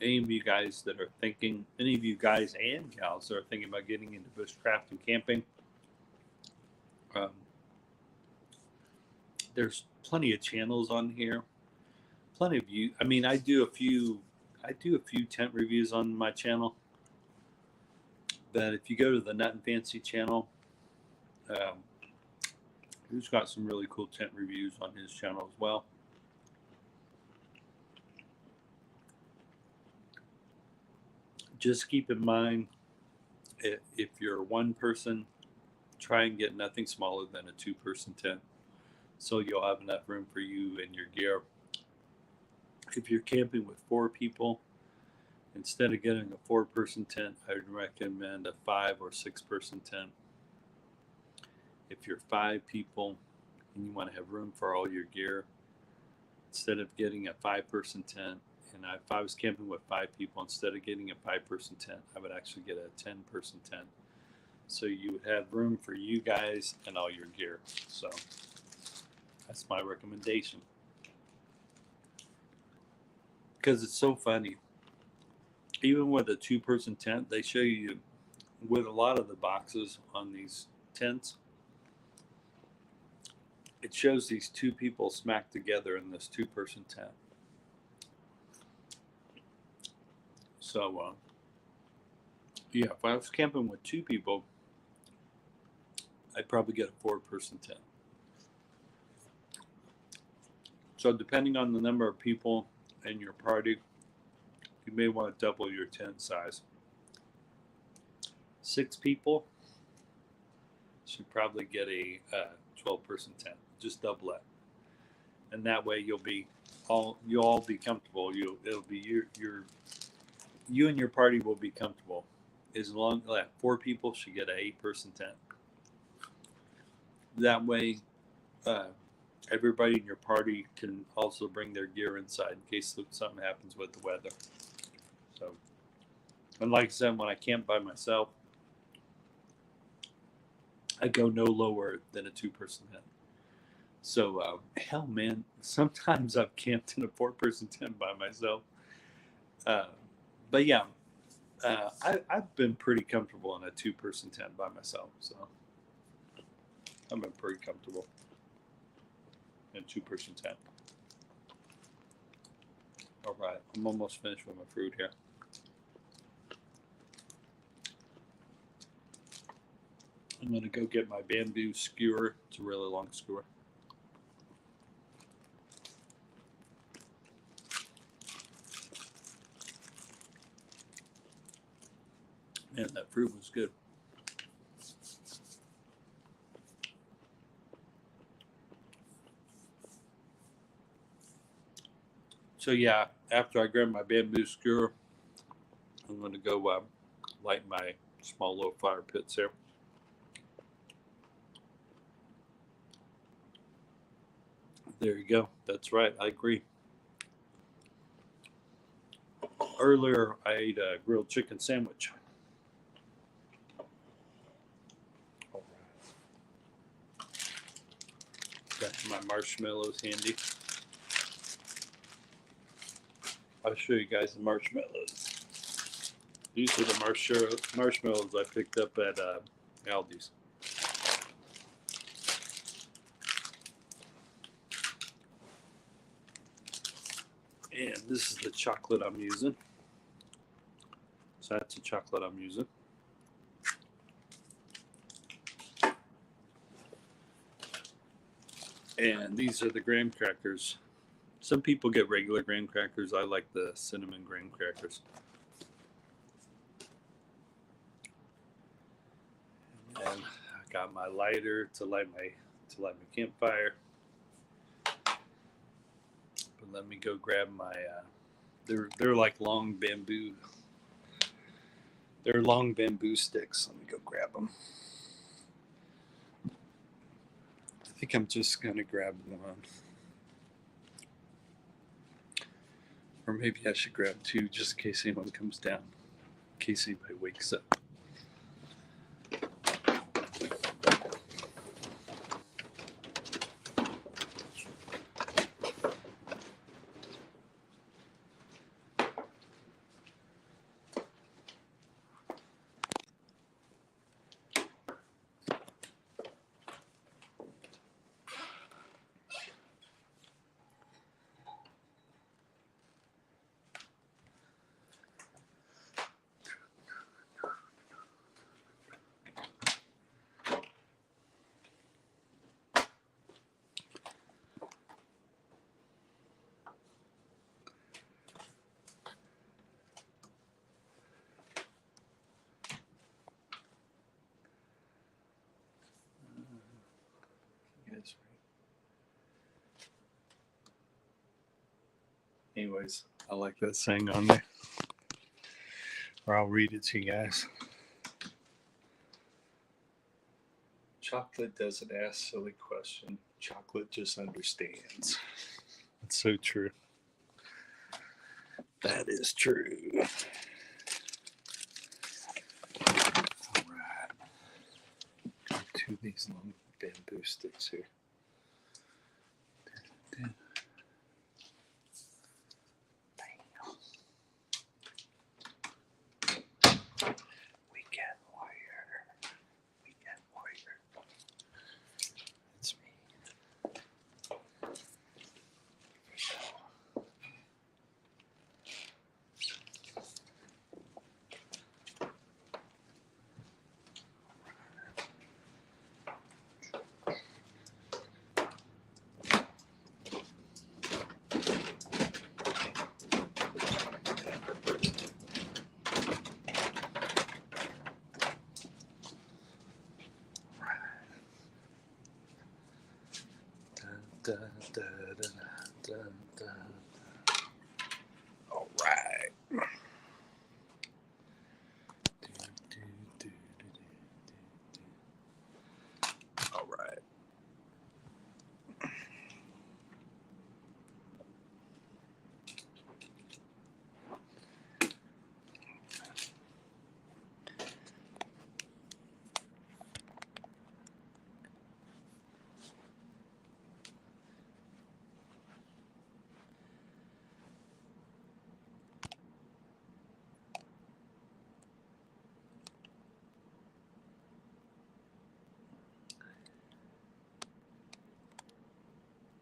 Any of you guys that are thinking, any of you guys and gals that are thinking about getting into bushcraft and camping, there's plenty of channels on here. Plenty of you. I mean, I do a few tent reviews on my channel. But if you go to the Nut and Fancy channel, he's got some really cool tent reviews on his channel as well. Just keep in mind, if you're one person, try and get nothing smaller than a 2-person tent, so you'll have enough room for you and your gear. If you're camping with 4 people, instead of getting a 4-person tent, I would recommend a 5 or 6-person tent. If you're 5 people and you want to have room for all your gear, instead of getting a 5-person tent, and if I was camping with 5 people, instead of getting a 5-person tent, I would actually get a 10-person tent. So you would have room for you guys and all your gear. So that's my recommendation. Because it's so funny. Even with a 2-person tent, they show you with a lot of the boxes on these tents, it shows these 2 people smacked together in this 2-person tent. So, yeah, if I was camping with 2 people, I'd probably get a 4-person tent. So, depending on the number of people in your party, you may want to double your tent size. 6 people should probably get a 12-person tent. Just double it, and that way you'll all be comfortable. It'll be you and your party will be comfortable. As long as 4 people should get an 8-person tent. That way, everybody in your party can also bring their gear inside in case something happens with the weather. So, and like I said, when I camp by myself, I go no lower than a 2-person tent. So, hell, man, sometimes I've camped in a 4-person tent by myself. But yeah, I've been pretty comfortable in a 2-person tent by myself. So, I've been pretty comfortable in a 2-person tent. All right, I'm almost finished with my fruit here. I'm going to go get my bamboo skewer. It's a really long skewer. Man, that fruit was good. So yeah, after I grab my bamboo skewer, I'm going to go light my small little fire pits here. There you go. That's right. I agree. Earlier, I ate a grilled chicken sandwich. All right. Got my marshmallows handy. I'll show you guys the marshmallows. These are the marshmallows I picked up at Aldi's. And this is the chocolate I'm using. So that's the chocolate I'm using. And these are the graham crackers. Some people get regular graham crackers. I like the cinnamon graham crackers. And I got my lighter to light my campfire. But let me go grab my. They're like long bamboo. They're long bamboo sticks. Let me go grab them. I think I'm just gonna grab one, or maybe I should grab two just in case anyone comes down, in case anybody wakes up. Yes. Anyways, I like that saying on there. Or I'll read it to you guys. Chocolate doesn't ask silly questions. Chocolate just understands. That's so true. That is true. All right. Got two of these long bamboo sticks here. Weekend warrior. Weekend warrior. It's me. Da, da, da, da, da. All right. All right.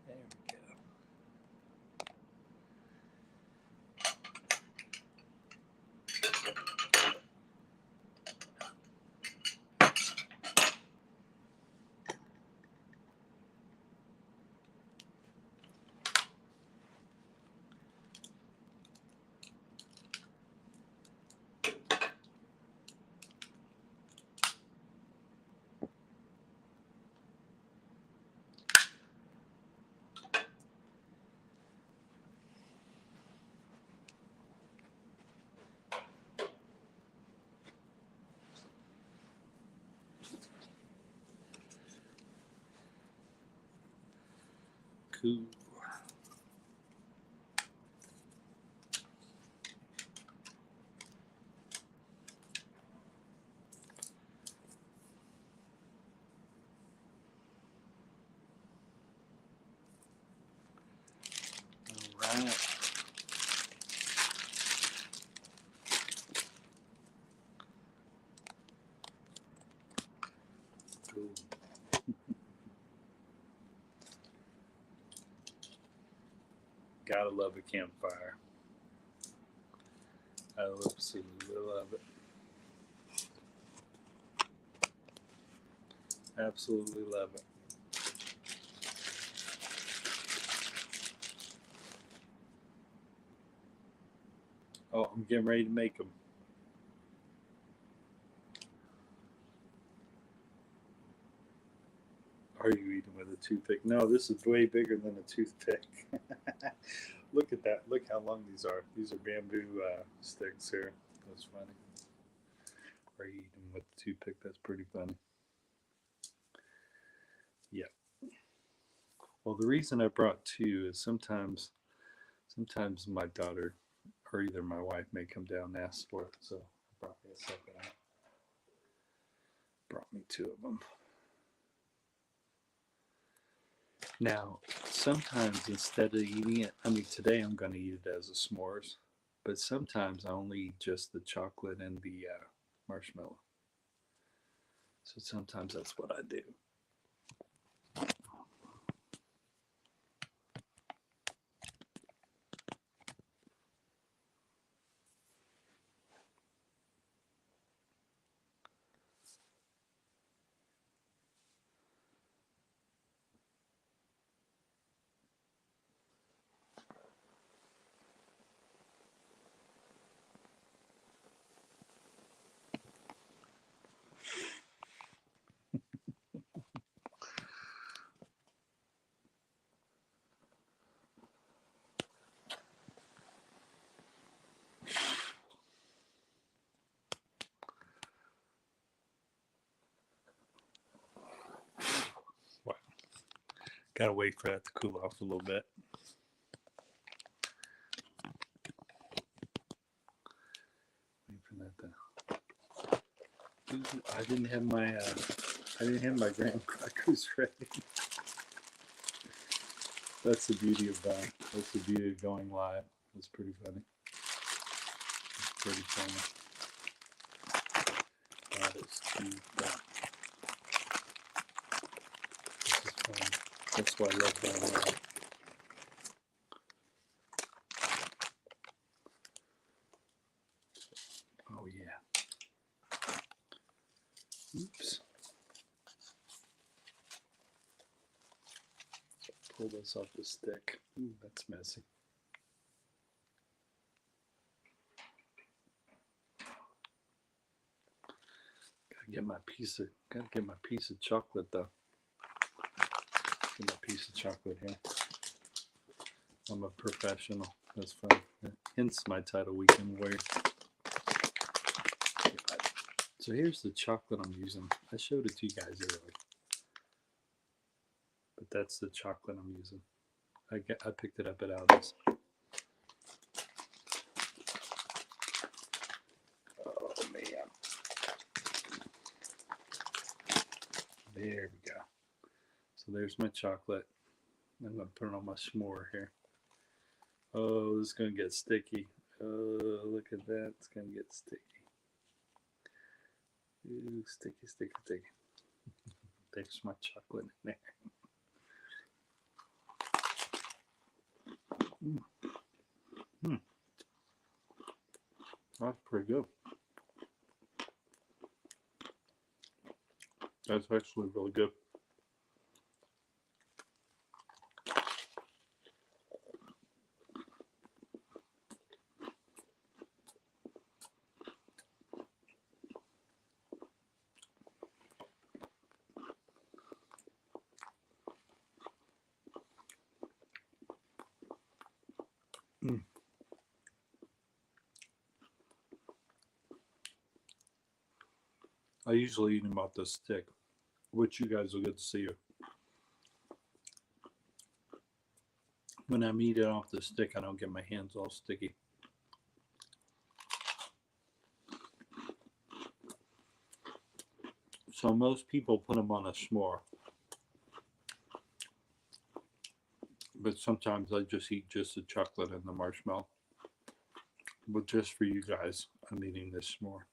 There we go. Cool. All right. Cool. Gotta love a campfire. I absolutely love it. Absolutely love it. Oh, I'm getting ready to make them. Are you eating with a toothpick? No, this is way bigger than a toothpick. Look at that. Look how long these are. These are bamboo sticks here. That's funny. Are you eating with a toothpick? That's pretty funny. Yeah. Well, the reason I brought two is sometimes my daughter or either my wife may come down and ask for it. So I brought me a second out. Brought me two of them. Now, sometimes instead of eating it, I mean, today I'm going to eat it as a s'mores, but sometimes I only eat just the chocolate and the marshmallow. So sometimes that's what I do. Wow. Gotta wait for that to cool off a little bit. Wait for that to. I didn't have my graham crackers ready. That's the beauty of going live. It's pretty funny. It's pretty funny. That is too fun. This is fun. That's why I love going live. Oh yeah. Oops. Pull this off the stick. Ooh, that's messy. Gotta get my piece of chocolate though. Get my piece of chocolate here. I'm a professional. That's fun. Hence my title, Weekend Warrior. So here's the chocolate I'm using. I showed it to you guys earlier. But that's the chocolate I'm using. I picked it up at Aldi's. Oh man. There we go. So there's my chocolate. I'm going to put it on my s'more here. Oh, this is going to get sticky. Oh, look at that. It's going to get sticky. Ooh, sticky, sticky, sticky. There's my chocolate in there. That's pretty good. That's actually really good. I usually eat them off the stick, which you guys will get to see. When I'm eating off the stick, I don't get my hands all sticky. So most people put them on a s'more. But sometimes I just eat just the chocolate and the marshmallow. But just for you guys, I'm eating this s'more.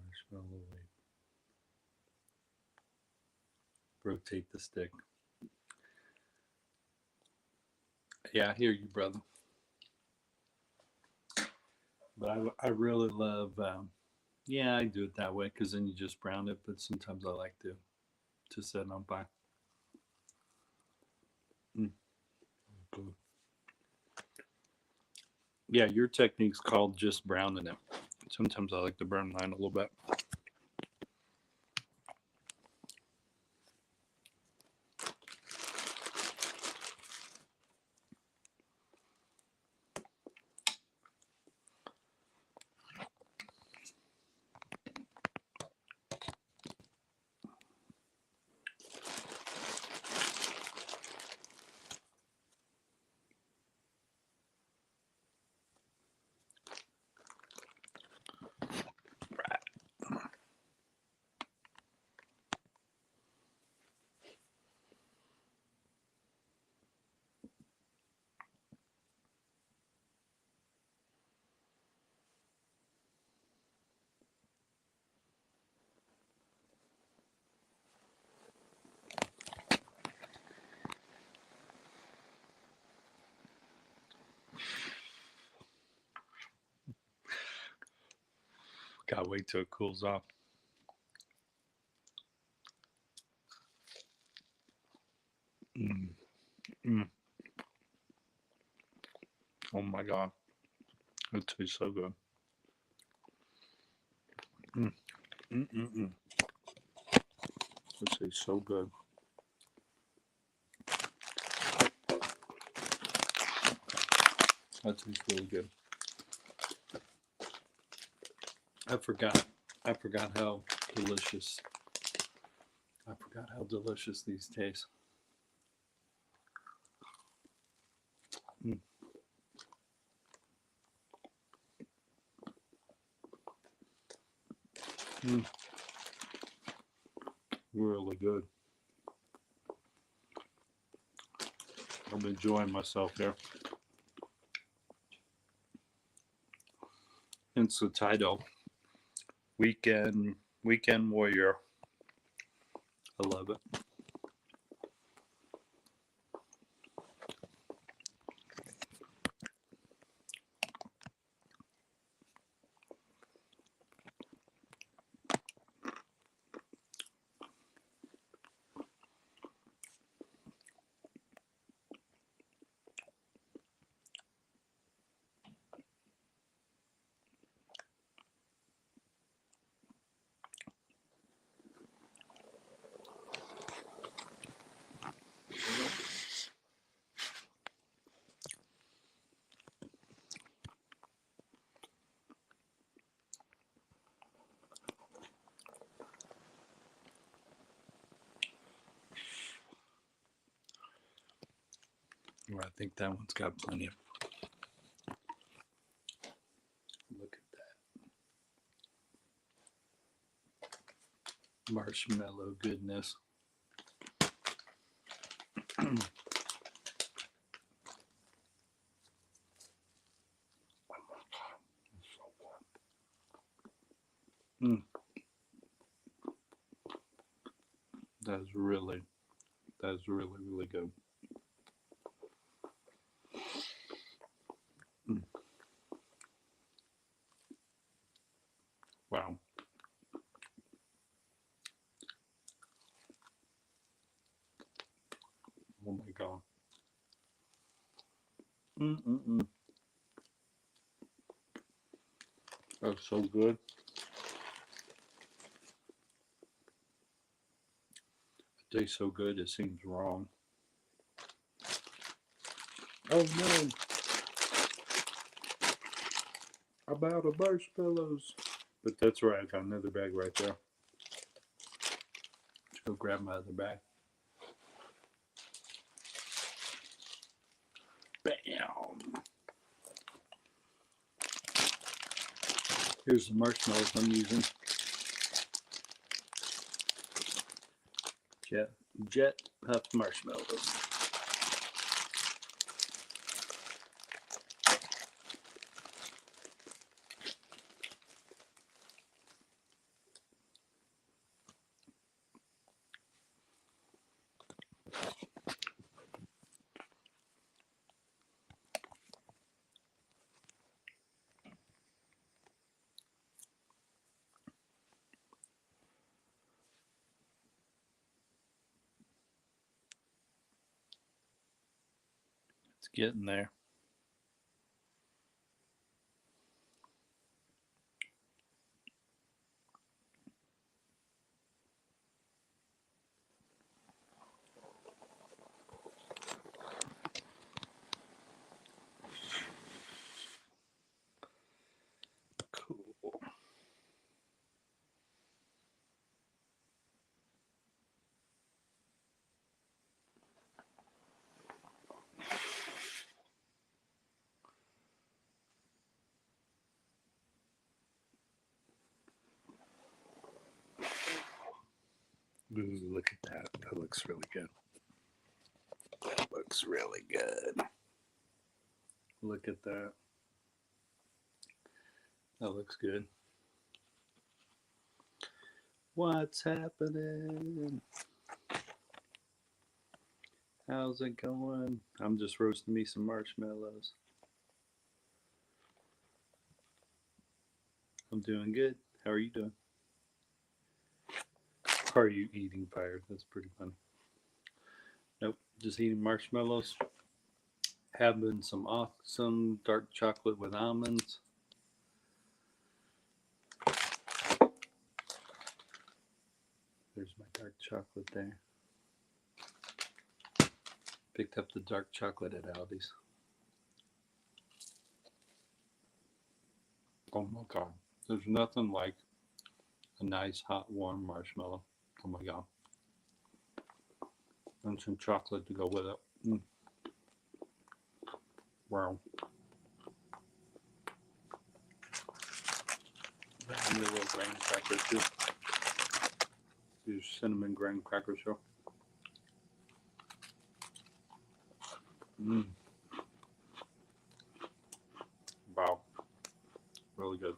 Marshmallow weight. Rotate the stick. Yeah, I hear you, brother. But I really love, yeah, I do it that way because then you just brown it. But sometimes I like to set it on fire. Mm. Good. Yeah, your technique's called just browning it. Sometimes I like to burn mine a little bit. Gotta wait till it cools off. Mm. Mm. Oh my god, it tastes so good. Mm. Mm-mm-mm. It tastes so good. That tastes really good. I forgot. I forgot how delicious. I forgot how delicious these taste. Mm. Mm. Really good. I'm enjoying myself here. It's the title, Weekend Warrior. I love it. I think that one's got plenty of. Look at that marshmallow goodness. Mm. That's really really good. Mm. Wow. Oh my god. Mm-mm-mm. That's so good. It tastes so good. It seems wrong. Oh no! About a marshmallows. But that's right. I got another bag right there. Let's go grab my other bag. Bam! Here's the marshmallows I'm using. Jet puff marshmallows. getting there. Cool. Ooh, look at that. That looks really good. That looks really good. Look at that. That looks good. What's happening? How's it going? I'm just roasting me some marshmallows. I'm doing good. How are you doing? Are you eating fire? That's pretty funny. Nope, just eating marshmallows. Having some awesome dark chocolate with almonds. There's my dark chocolate there. Picked up the dark chocolate at Aldi's. Oh my god. There's nothing like a nice hot warm marshmallow. Oh my god. And some chocolate to go with it. Mm. Wow. I need a little graham cracker too. These cinnamon graham crackers here. Mm. Wow. Really good.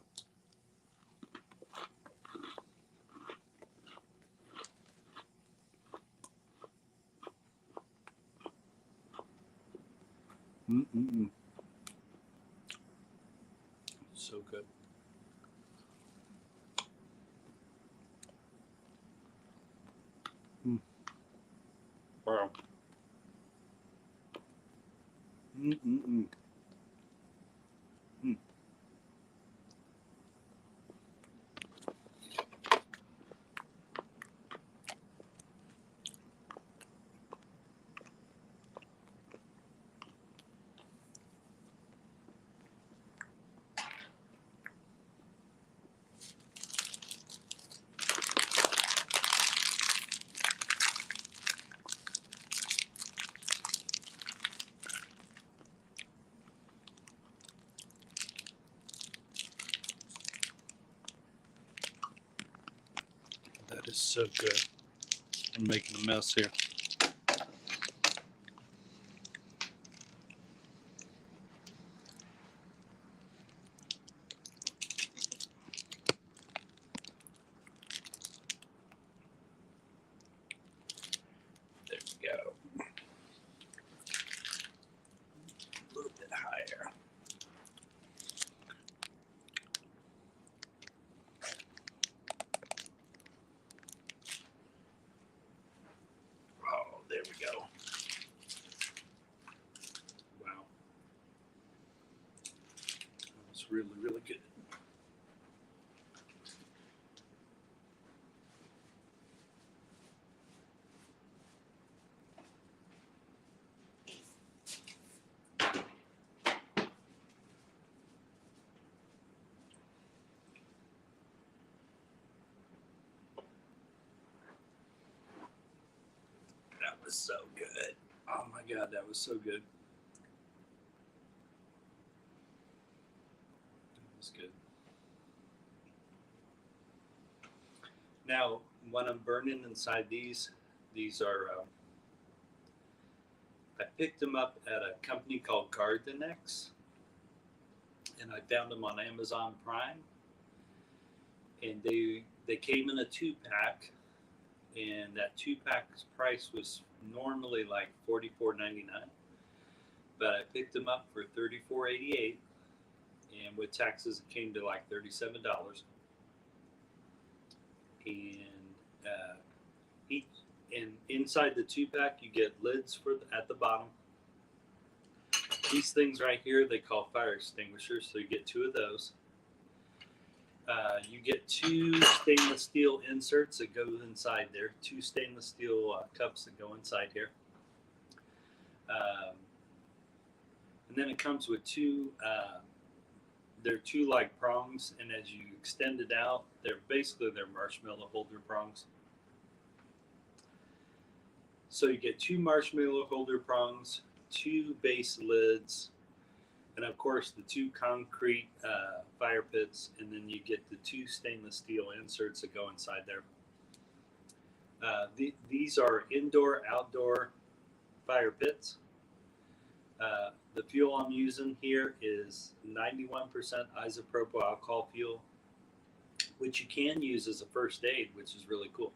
Mm-mm-mm. So good. Mm. Wow. Mm-mm-mm. Mm. That is so good. I'm making a mess here. There we go. A little bit higher. Oh, there we go. Wow. That was really, really good. That was so good. Oh my god, that was so good. That was good. Now, when I'm burning inside these are I picked them up at a company called Gardenex, and I found them on Amazon Prime, and they came in a 2-pack, and that 2-pack's price was normally like $44.99, but I picked them up for $34.88, and with taxes it came to like $37. And each and inside the 2-pack you get lids at the bottom, These things right here, they call fire extinguishers. So you get 2 of those. You get 2 stainless steel inserts that go inside there. 2 stainless steel cups that go inside here. And then it comes with 2. They're 2 like prongs, and as you extend it out, they're marshmallow holder prongs. So you get 2 marshmallow holder prongs, 2 base lids, and of course the 2 concrete fire pits, and then you get the 2 stainless steel inserts that go inside there. These are indoor-outdoor fire pits. The fuel I'm using here is 91% isopropyl alcohol fuel, which you can use as a first aid, which is really cool.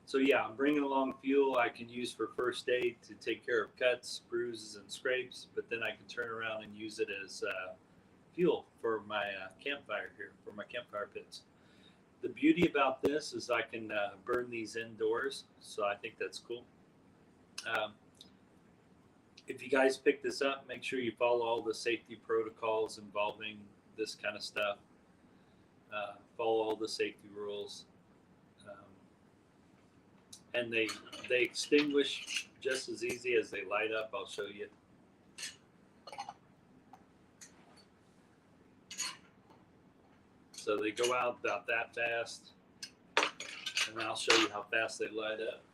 So yeah, I'm bringing along fuel I can use for first aid to take care of cuts, bruises, and scrapes, but then I can turn around and use it as fuel for my campfire here, for my campfire pits. The beauty about this is I can burn these indoors, so I think that's cool. If you guys pick this up, make sure you follow all the safety protocols involving this kind of stuff. Follow all the safety rules. And they extinguish just as easy as they light up. I'll show you. So they go out about that fast, and I'll show you how fast they light up.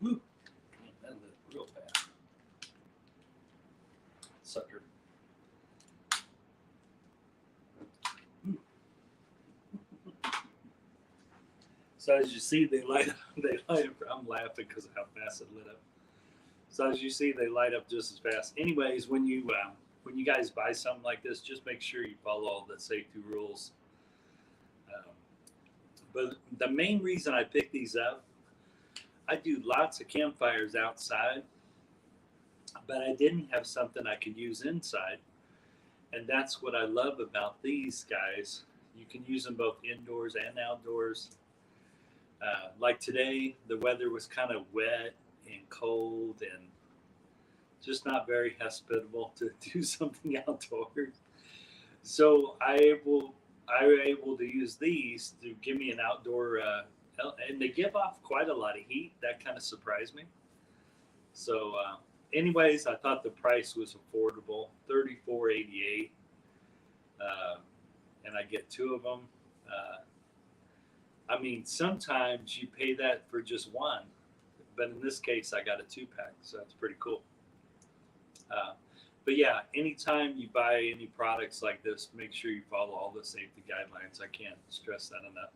Woo. That lit real fast. Sucker. So as you see, they light up. I'm laughing because of how fast it lit up. So as you see, they light up just as fast. Anyways, when you guys buy something like this, just make sure you follow all the safety rules. But the main reason I picked these up, I do lots of campfires outside, but I didn't have something I could use inside. And that's what I love about these guys. You can use them both indoors and outdoors. Like today, the weather was kind of wet and cold and just not very hospitable to do something outdoors. So I was able to use these to give me an outdoor, and they give off quite a lot of heat. That kind of surprised me. So anyways, I thought the price was affordable, $34.88, and I get 2 of them. I mean, sometimes you pay that for just one, but in this case, I got a 2-pack, so that's pretty cool. But yeah, anytime you buy any products like this, make sure you follow all the safety guidelines. I can't stress that enough.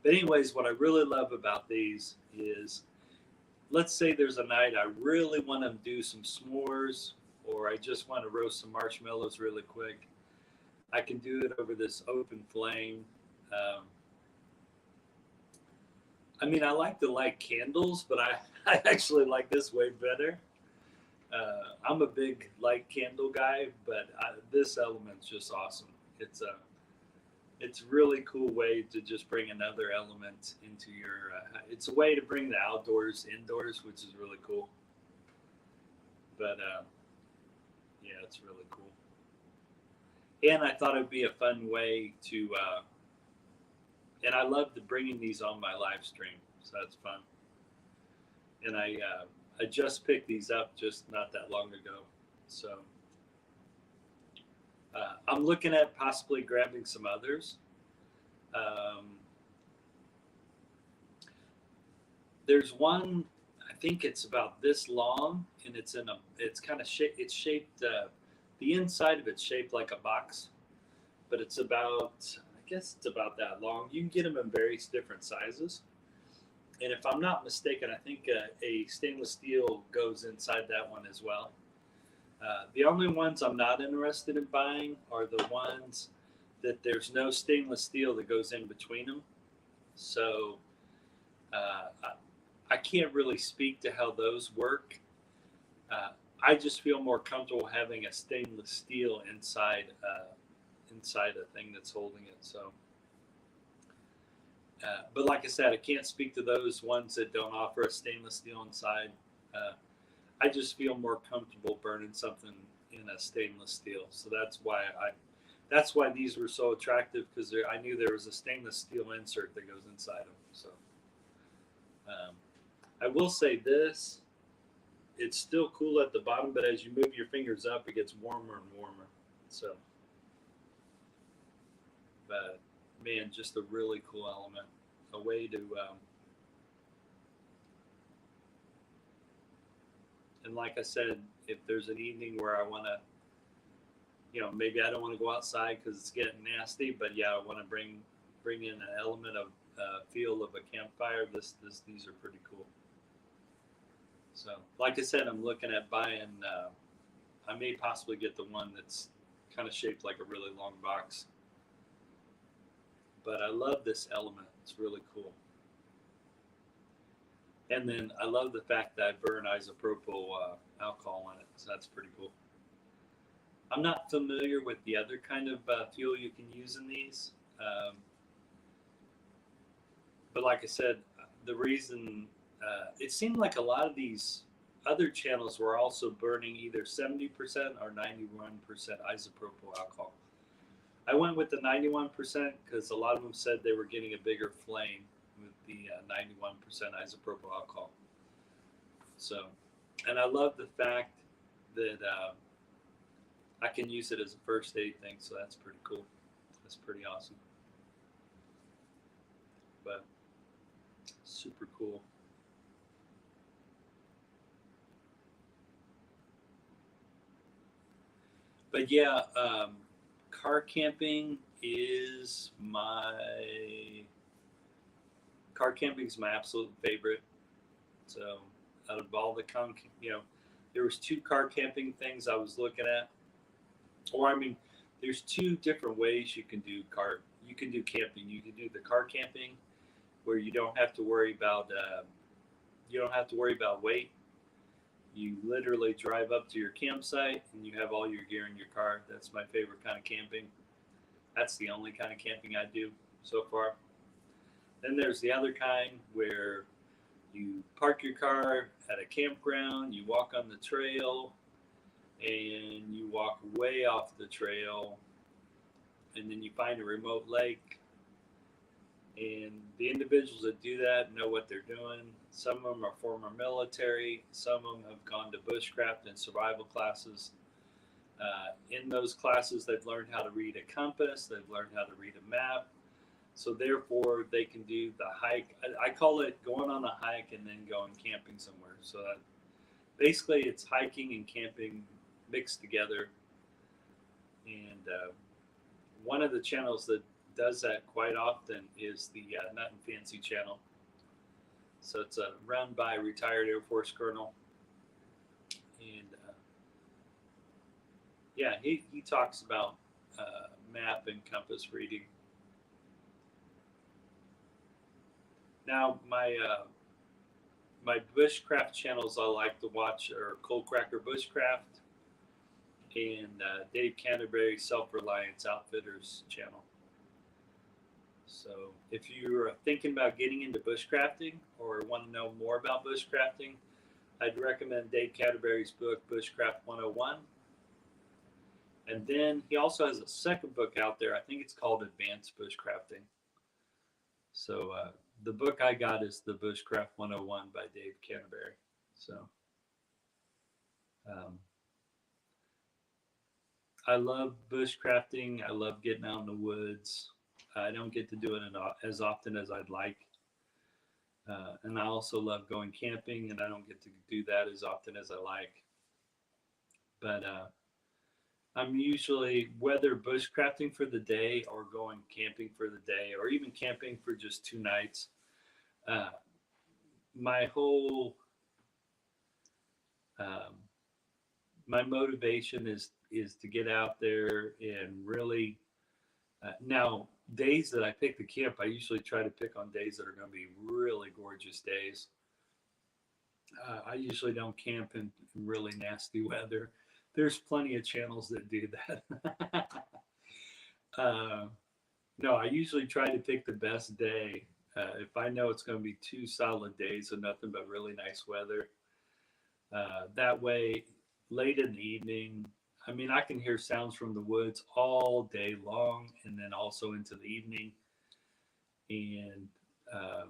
But anyways, what I really love about these is, let's say there's a night I really want to do some s'mores, or I just want to roast some marshmallows really quick. I can do it over this open flame. I mean, I like to light candles, but I actually like this way better. I'm a big light candle guy, but this element's just awesome. It's a really cool way to just bring another element into your. It's a way to bring the outdoors indoors, which is really cool. But yeah, it's really cool. And I thought it'd be a fun way to. And I love bringing these on my live stream, so that's fun. And I just picked these up just not that long ago, so I'm looking at possibly grabbing some others. There's one, I think it's about this long, and it's kind of it's shaped. The inside of it's shaped like a box, but it's about. I guess it's about that long. You can get them in various different sizes. And if I'm not mistaken, I think a stainless steel goes inside that one as well. The only ones I'm not interested in buying are the ones that there's no stainless steel that goes in between them. So I can't really speak to how those work. I just feel more comfortable having a stainless steel inside inside a thing that's holding it. So, but like I said, I can't speak to those ones that don't offer a stainless steel inside. I just feel more comfortable burning something in a stainless steel. So that's why these were so attractive, because I knew there was a stainless steel insert that goes inside them. So I will say this: it's still cool at the bottom, but as you move your fingers up, it gets warmer and warmer. So, but man, just a really cool element, a way to. And like I said, if there's an evening where I want to, maybe I don't want to go outside because it's getting nasty, but yeah, I want to bring in an element of feel of a campfire. These are pretty cool. So, like I said, I'm looking at buying. I may possibly get the one that's kind of shaped like a really long box. But I love this element. It's really cool. And then I love the fact that I burn isopropyl alcohol in it. So that's pretty cool. I'm not familiar with the other kind of fuel you can use in these. But like I said, the reason it seemed like a lot of these other channels were also burning either 70% or 91% isopropyl alcohol. I went with the 91% because a lot of them said they were getting a bigger flame with the 91% isopropyl alcohol. So, and I love the fact that I can use it as a first aid thing, so that's pretty cool. That's pretty awesome. But super cool. But yeah, car camping is my absolute favorite. So out of all the there was 2 car camping things I was looking at. Or there's 2 different ways you can do camping. You can do the car camping where you don't have to worry about weight. You literally drive up to your campsite and you have all your gear in your car. That's my favorite kind of camping. That's the only kind of camping I do so far. Then there's the other kind where you park your car at a campground, you walk on the trail, and you walk way off the trail, and then you find a remote lake. And the individuals that do that know what they're doing. Some of them are former military. Some of them have gone to bushcraft and survival classes. In those classes, they've learned how to read a compass. They've learned how to read a map. So therefore, they can do the hike. I call it going on a hike and then going camping somewhere. So that basically, it's hiking and camping mixed together. And one of the channels that does that quite often is the Nut and Fancy channel. So it's run by a retired Air Force colonel. And yeah, he talks about map and compass reading. Now, my bushcraft channels I like to watch are Cold Cracker Bushcraft and Dave Canterbury Self-Reliance Outfitters channel. So if you're thinking about getting into bushcrafting or want to know more about bushcrafting, I'd recommend Dave Canterbury's book, Bushcraft 101. And then he also has a second book out there. I think it's called Advanced Bushcrafting. So the book I got is the Bushcraft 101 by Dave Canterbury. So I love bushcrafting. I love getting out in the woods. I don't get to do it as often as I'd like. And I also love going camping, and I don't get to do that as often as I like. But I'm usually, whether bushcrafting for the day or going camping for the day, or even camping for just 2 nights, my whole, my motivation is to get out there and really, now, days that I pick to camp, I usually try to pick on days that are going to be really gorgeous days. I usually don't camp in really nasty weather. There's plenty of channels that do that. No, I usually try to pick the best day. If I know it's going to be 2 solid days of nothing but really nice weather, that way, late in the evening, I mean, I can hear sounds from the woods all day long and then also into the evening. And um,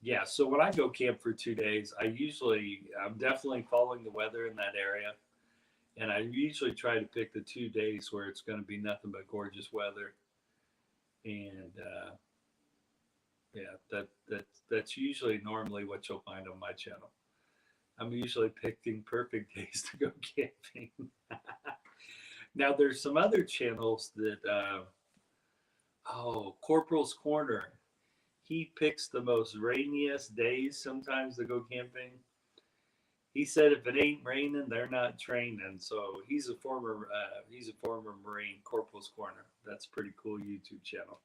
yeah, so when I go camp for 2 days, I'm definitely following the weather in that area. And I usually try to pick the 2 days where it's going to be nothing but gorgeous weather. And yeah, that's usually normally what you'll find on my channel. I'm usually picking perfect days to go camping. Now, there's some other channels that, Corporal's Corner. He picks the most rainiest days sometimes to go camping. He said if it ain't raining, they're not training. So he's a former Marine, Corporal's Corner. That's a pretty cool YouTube channel.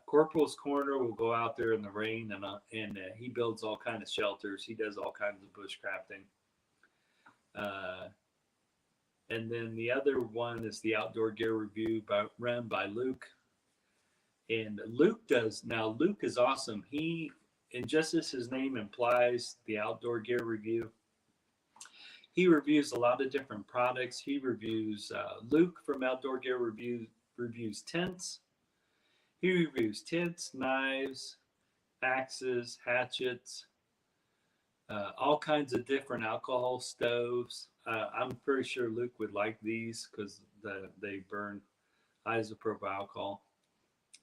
Corporal's Corner will go out there in the rain and he builds all kinds of shelters. He does all kinds of bushcrafting. And then the other one is the Outdoor Gear Review run by Luke. And Luke is awesome. And just as his name implies, the Outdoor Gear Review, he reviews a lot of different products. He reviews, Luke from Outdoor Gear Review reviews tents. He reviews tents, knives, axes, hatchets, all kinds of different alcohol stoves. I'm pretty sure Luke would like these because they burn isopropyl alcohol.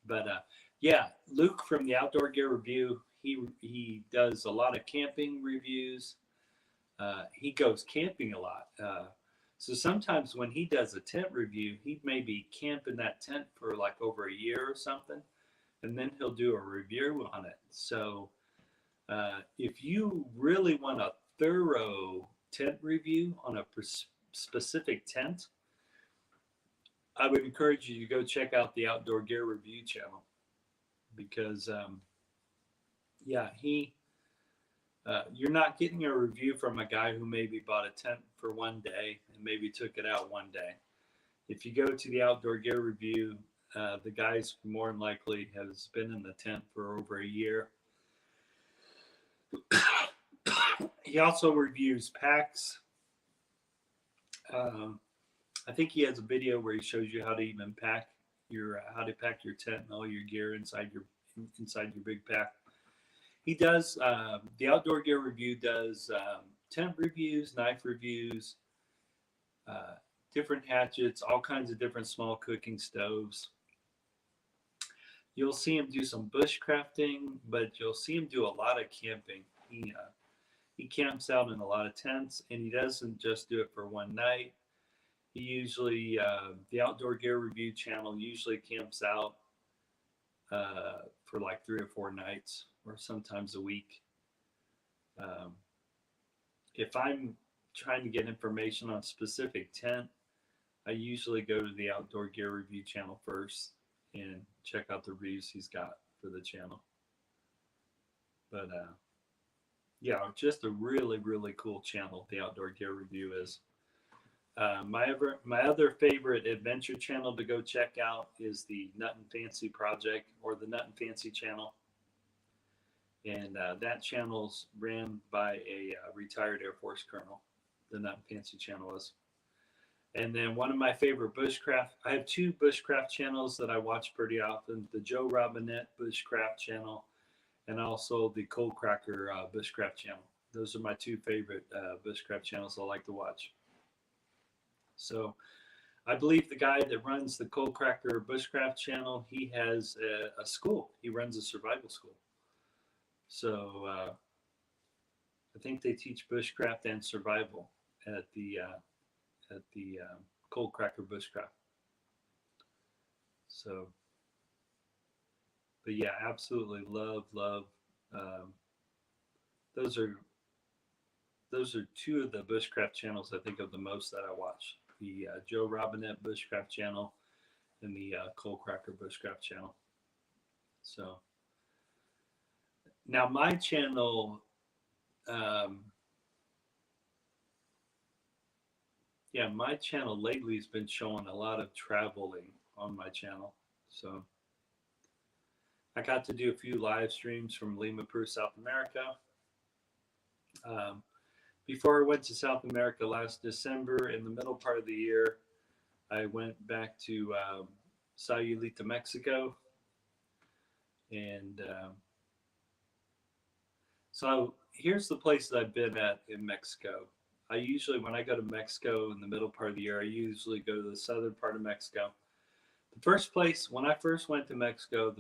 But yeah, Luke from the Outdoor Gear Review, he does a lot of camping reviews. He goes camping a lot. So sometimes when he does a tent review, he may be camping that tent for like over a year or something, and then he'll do a review on it. So if you really want a thorough tent review on a specific tent, I would encourage you to go check out the Outdoor Gear Review channel because, yeah, you're not getting a review from a guy who maybe bought a tent for one day and maybe took it out one day. If you go to the Outdoor Gear Review, the guy's more than likely has been in the tent for over a year. He also reviews packs. I think he has a video where he shows you how to even pack how to pack your tent and all your gear inside your big pack. He does the Outdoor Gear Review does tent reviews, knife reviews, different hatchets, all kinds of different small cooking stoves. You'll see him do some bushcrafting, but you'll see him do a lot of camping. He camps out in a lot of tents, and he doesn't just do it for one night. He usually, the Outdoor Gear Review channel usually camps out for like 3 or 4 nights, or sometimes a week. If I'm trying to get information on a specific tent, I usually go to the Outdoor Gear Review channel first and check out the reviews he's got for the channel. But yeah, just a really, really cool channel, the Outdoor Gear Review is. My other favorite adventure channel to go check out is the Nut and Fancy Project, or the Nut and Fancy channel. And that channel's ran by a retired Air Force colonel, the Nut and Fancy channel is. And then one of my favorite I have 2 bushcraft channels that I watch pretty often, the Joe Robinette Bushcraft channel and also the Cold Cracker Bushcraft channel. Those are my 2 favorite bushcraft channels I like to watch. So I believe the guy that runs the Cold Cracker Bushcraft channel, he has a school. He runs a survival school. So I think they teach bushcraft and survival at the Cold Cracker Bushcraft. So, but yeah, absolutely love. Those are 2 of the bushcraft channels I think of the most that I watch. The Joe Robinette Bushcraft channel and the Cold Cracker Bushcraft channel. So now my channel, yeah, my channel lately has been showing a lot of traveling on my channel. So I got to do a few live streams from Lima, Peru, South America. Um, Before I went to South America last December, in the middle part of the year, I went back to Sayulita, Mexico, and so here's the places I've been at in Mexico. I usually, when I go to Mexico in the middle part of the year, I usually go to the southern part of Mexico. The first place, when I first went to Mexico,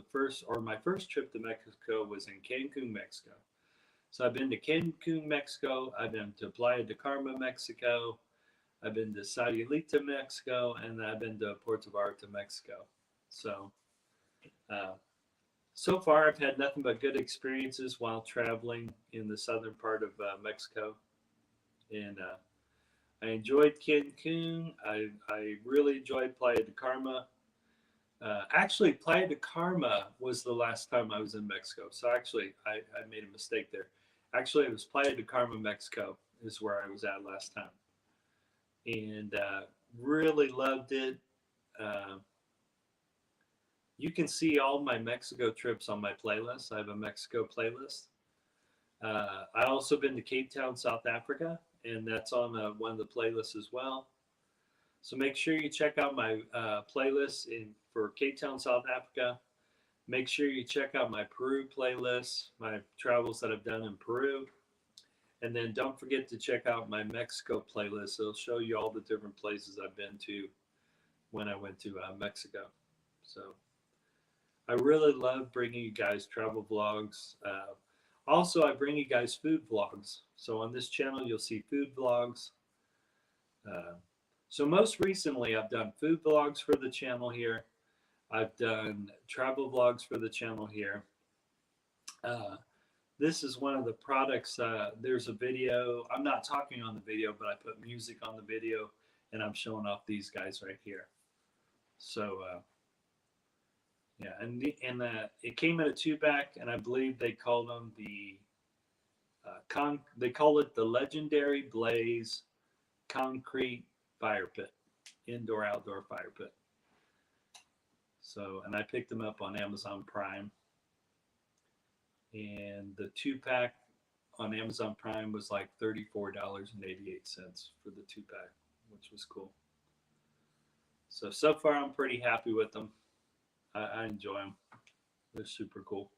my first trip to Mexico was in Cancun, Mexico. So I've been to Cancun, Mexico. I've been to Playa de Carmen, Mexico. I've been to Sayulita, Mexico, and I've been to Puerto Vallarta, Mexico. So, uh, so far, I've had nothing but good experiences while traveling in the southern part of Mexico, and I enjoyed Cancun. I really enjoyed Playa de Carmen. Actually, Playa de Carmen was the last time I was in Mexico. So actually, I made a mistake there. Actually, it was Playa de Carmen, Mexico, is where I was at last time, and really loved it. Uh, you can see all my Mexico trips on my playlist. I have a Mexico playlist. I also been to Cape Town, South Africa, and that's on one of the playlists as well. So make sure you check out my playlist for Cape Town, South Africa. Make sure you check out my Peru playlist, my travels that I've done in Peru. And then don't forget to check out my Mexico playlist. It'll show you all the different places I've been to when I went to Mexico. So I really love bringing you guys travel vlogs. Also, I bring you guys food vlogs. So on this channel, you'll see food vlogs. Uh, so most recently, I've done food vlogs for the channel here. I've done travel vlogs for the channel here. Uh, this is one of the products. There's a video. I'm not talking on the video, but I put music on the video, and I'm showing off these guys right here. So yeah, and it came in a 2-pack, and I believe they call them they call it the Legendary Blaze Concrete Fire Pit, indoor outdoor fire pit. So, and I picked them up on Amazon Prime, and the 2-pack on Amazon Prime was like $34.88 for the 2-pack, which was cool. So far I'm pretty happy with them. I enjoy them. They're super cool.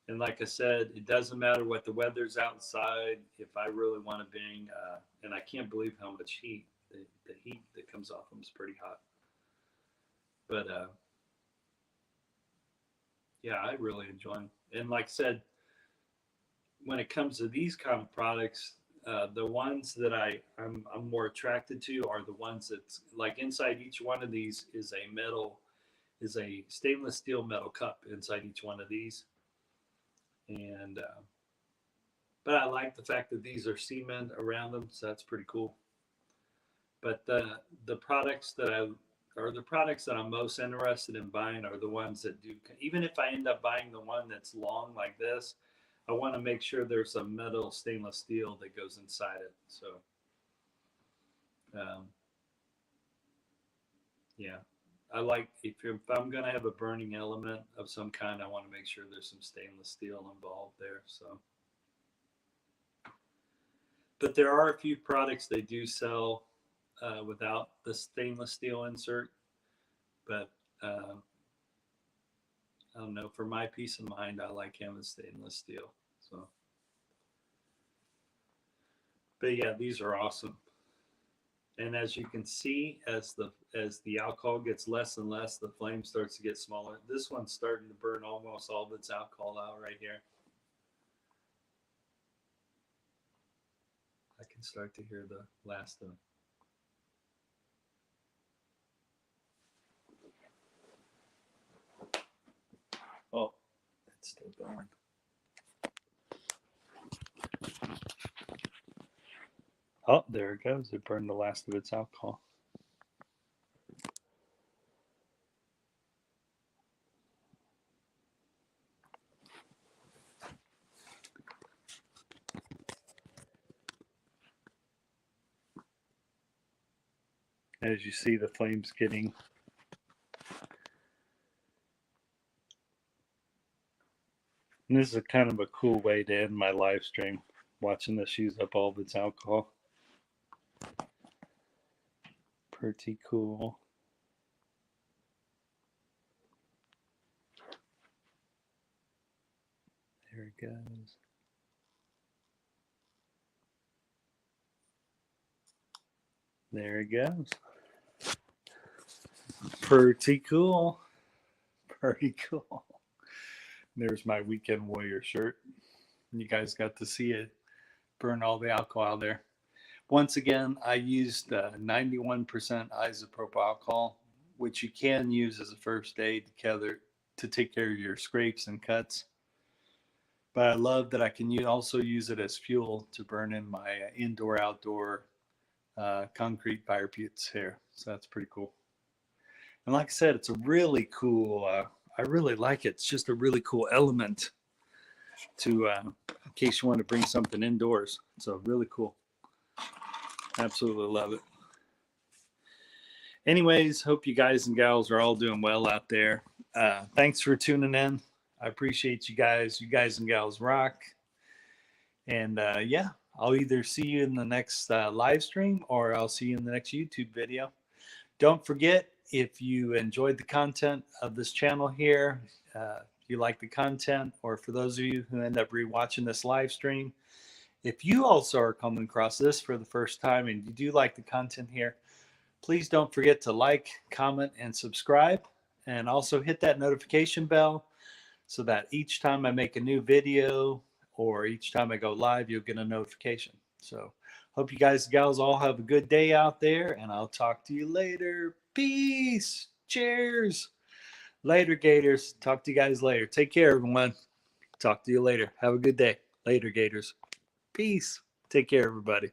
And like I said, it doesn't matter what the weather's outside. If I really want to bang, and I can't believe how much heat, the heat that comes off them is pretty hot. But yeah, I really enjoy them. And like I said, when it comes to these kind of products, the ones that I'm more attracted to are the ones that's like inside each one of these is a stainless steel metal cup inside each one of these. And but I like the fact that these are cement around them, so that's pretty cool. But the products that I'm most interested in buying are the ones that do. Even if I end up buying the one that's long like this, I want to make sure there's a metal stainless steel that goes inside it. So yeah, I like if I'm gonna have a burning element of some kind, I want to make sure there's some stainless steel involved there. So. But there are a few products they do sell without the stainless steel insert. But I don't know. For my peace of mind, I like having stainless steel. So, but yeah, these are awesome. And as you can see, as the alcohol gets less and less, the flame starts to get smaller. This one's starting to burn almost all of its alcohol out right here. I can start to hear the last of it. Oh, it's still going. Oh, there it goes. It burned the last of its alcohol. as you see the flames getting. And this is a kind of a cool way to end my live stream, watching this use up all of its alcohol. Pretty cool. There it goes. There it goes. Pretty cool. Pretty cool. There's my Weekend Warrior shirt. You guys got to see it burn all the alcohol out there. Once again, I used 91% isopropyl alcohol, which you can use as a first aid to take care of your scrapes and cuts. But I love that I can also use it as fuel to burn in my indoor-outdoor concrete fire pits here. So that's pretty cool. And like I said, it's a really cool, I really like it. It's just a really cool element to, in case you want to bring something indoors. So really cool. Absolutely love it. Anyways, hope you guys and gals are all doing well out there. Thanks for tuning in. I appreciate you guys. You guys and gals rock. And yeah, I'll either see you in the next live stream or I'll see you in the next YouTube video. Don't forget, if you enjoyed the content of this channel here, if you like the content, or for those of you who end up rewatching this live stream, if you also are coming across this for the first time and you do like the content here, please don't forget to like, comment, and subscribe. And also hit that notification bell so that each time I make a new video or each time I go live, you'll get a notification. So hope you guys and gals all have a good day out there, and I'll talk to you later. Peace. Cheers. Later, Gators. Talk to you guys later. Take care, everyone. Talk to you later. Have a good day. Later, Gators. Peace. Take care, everybody.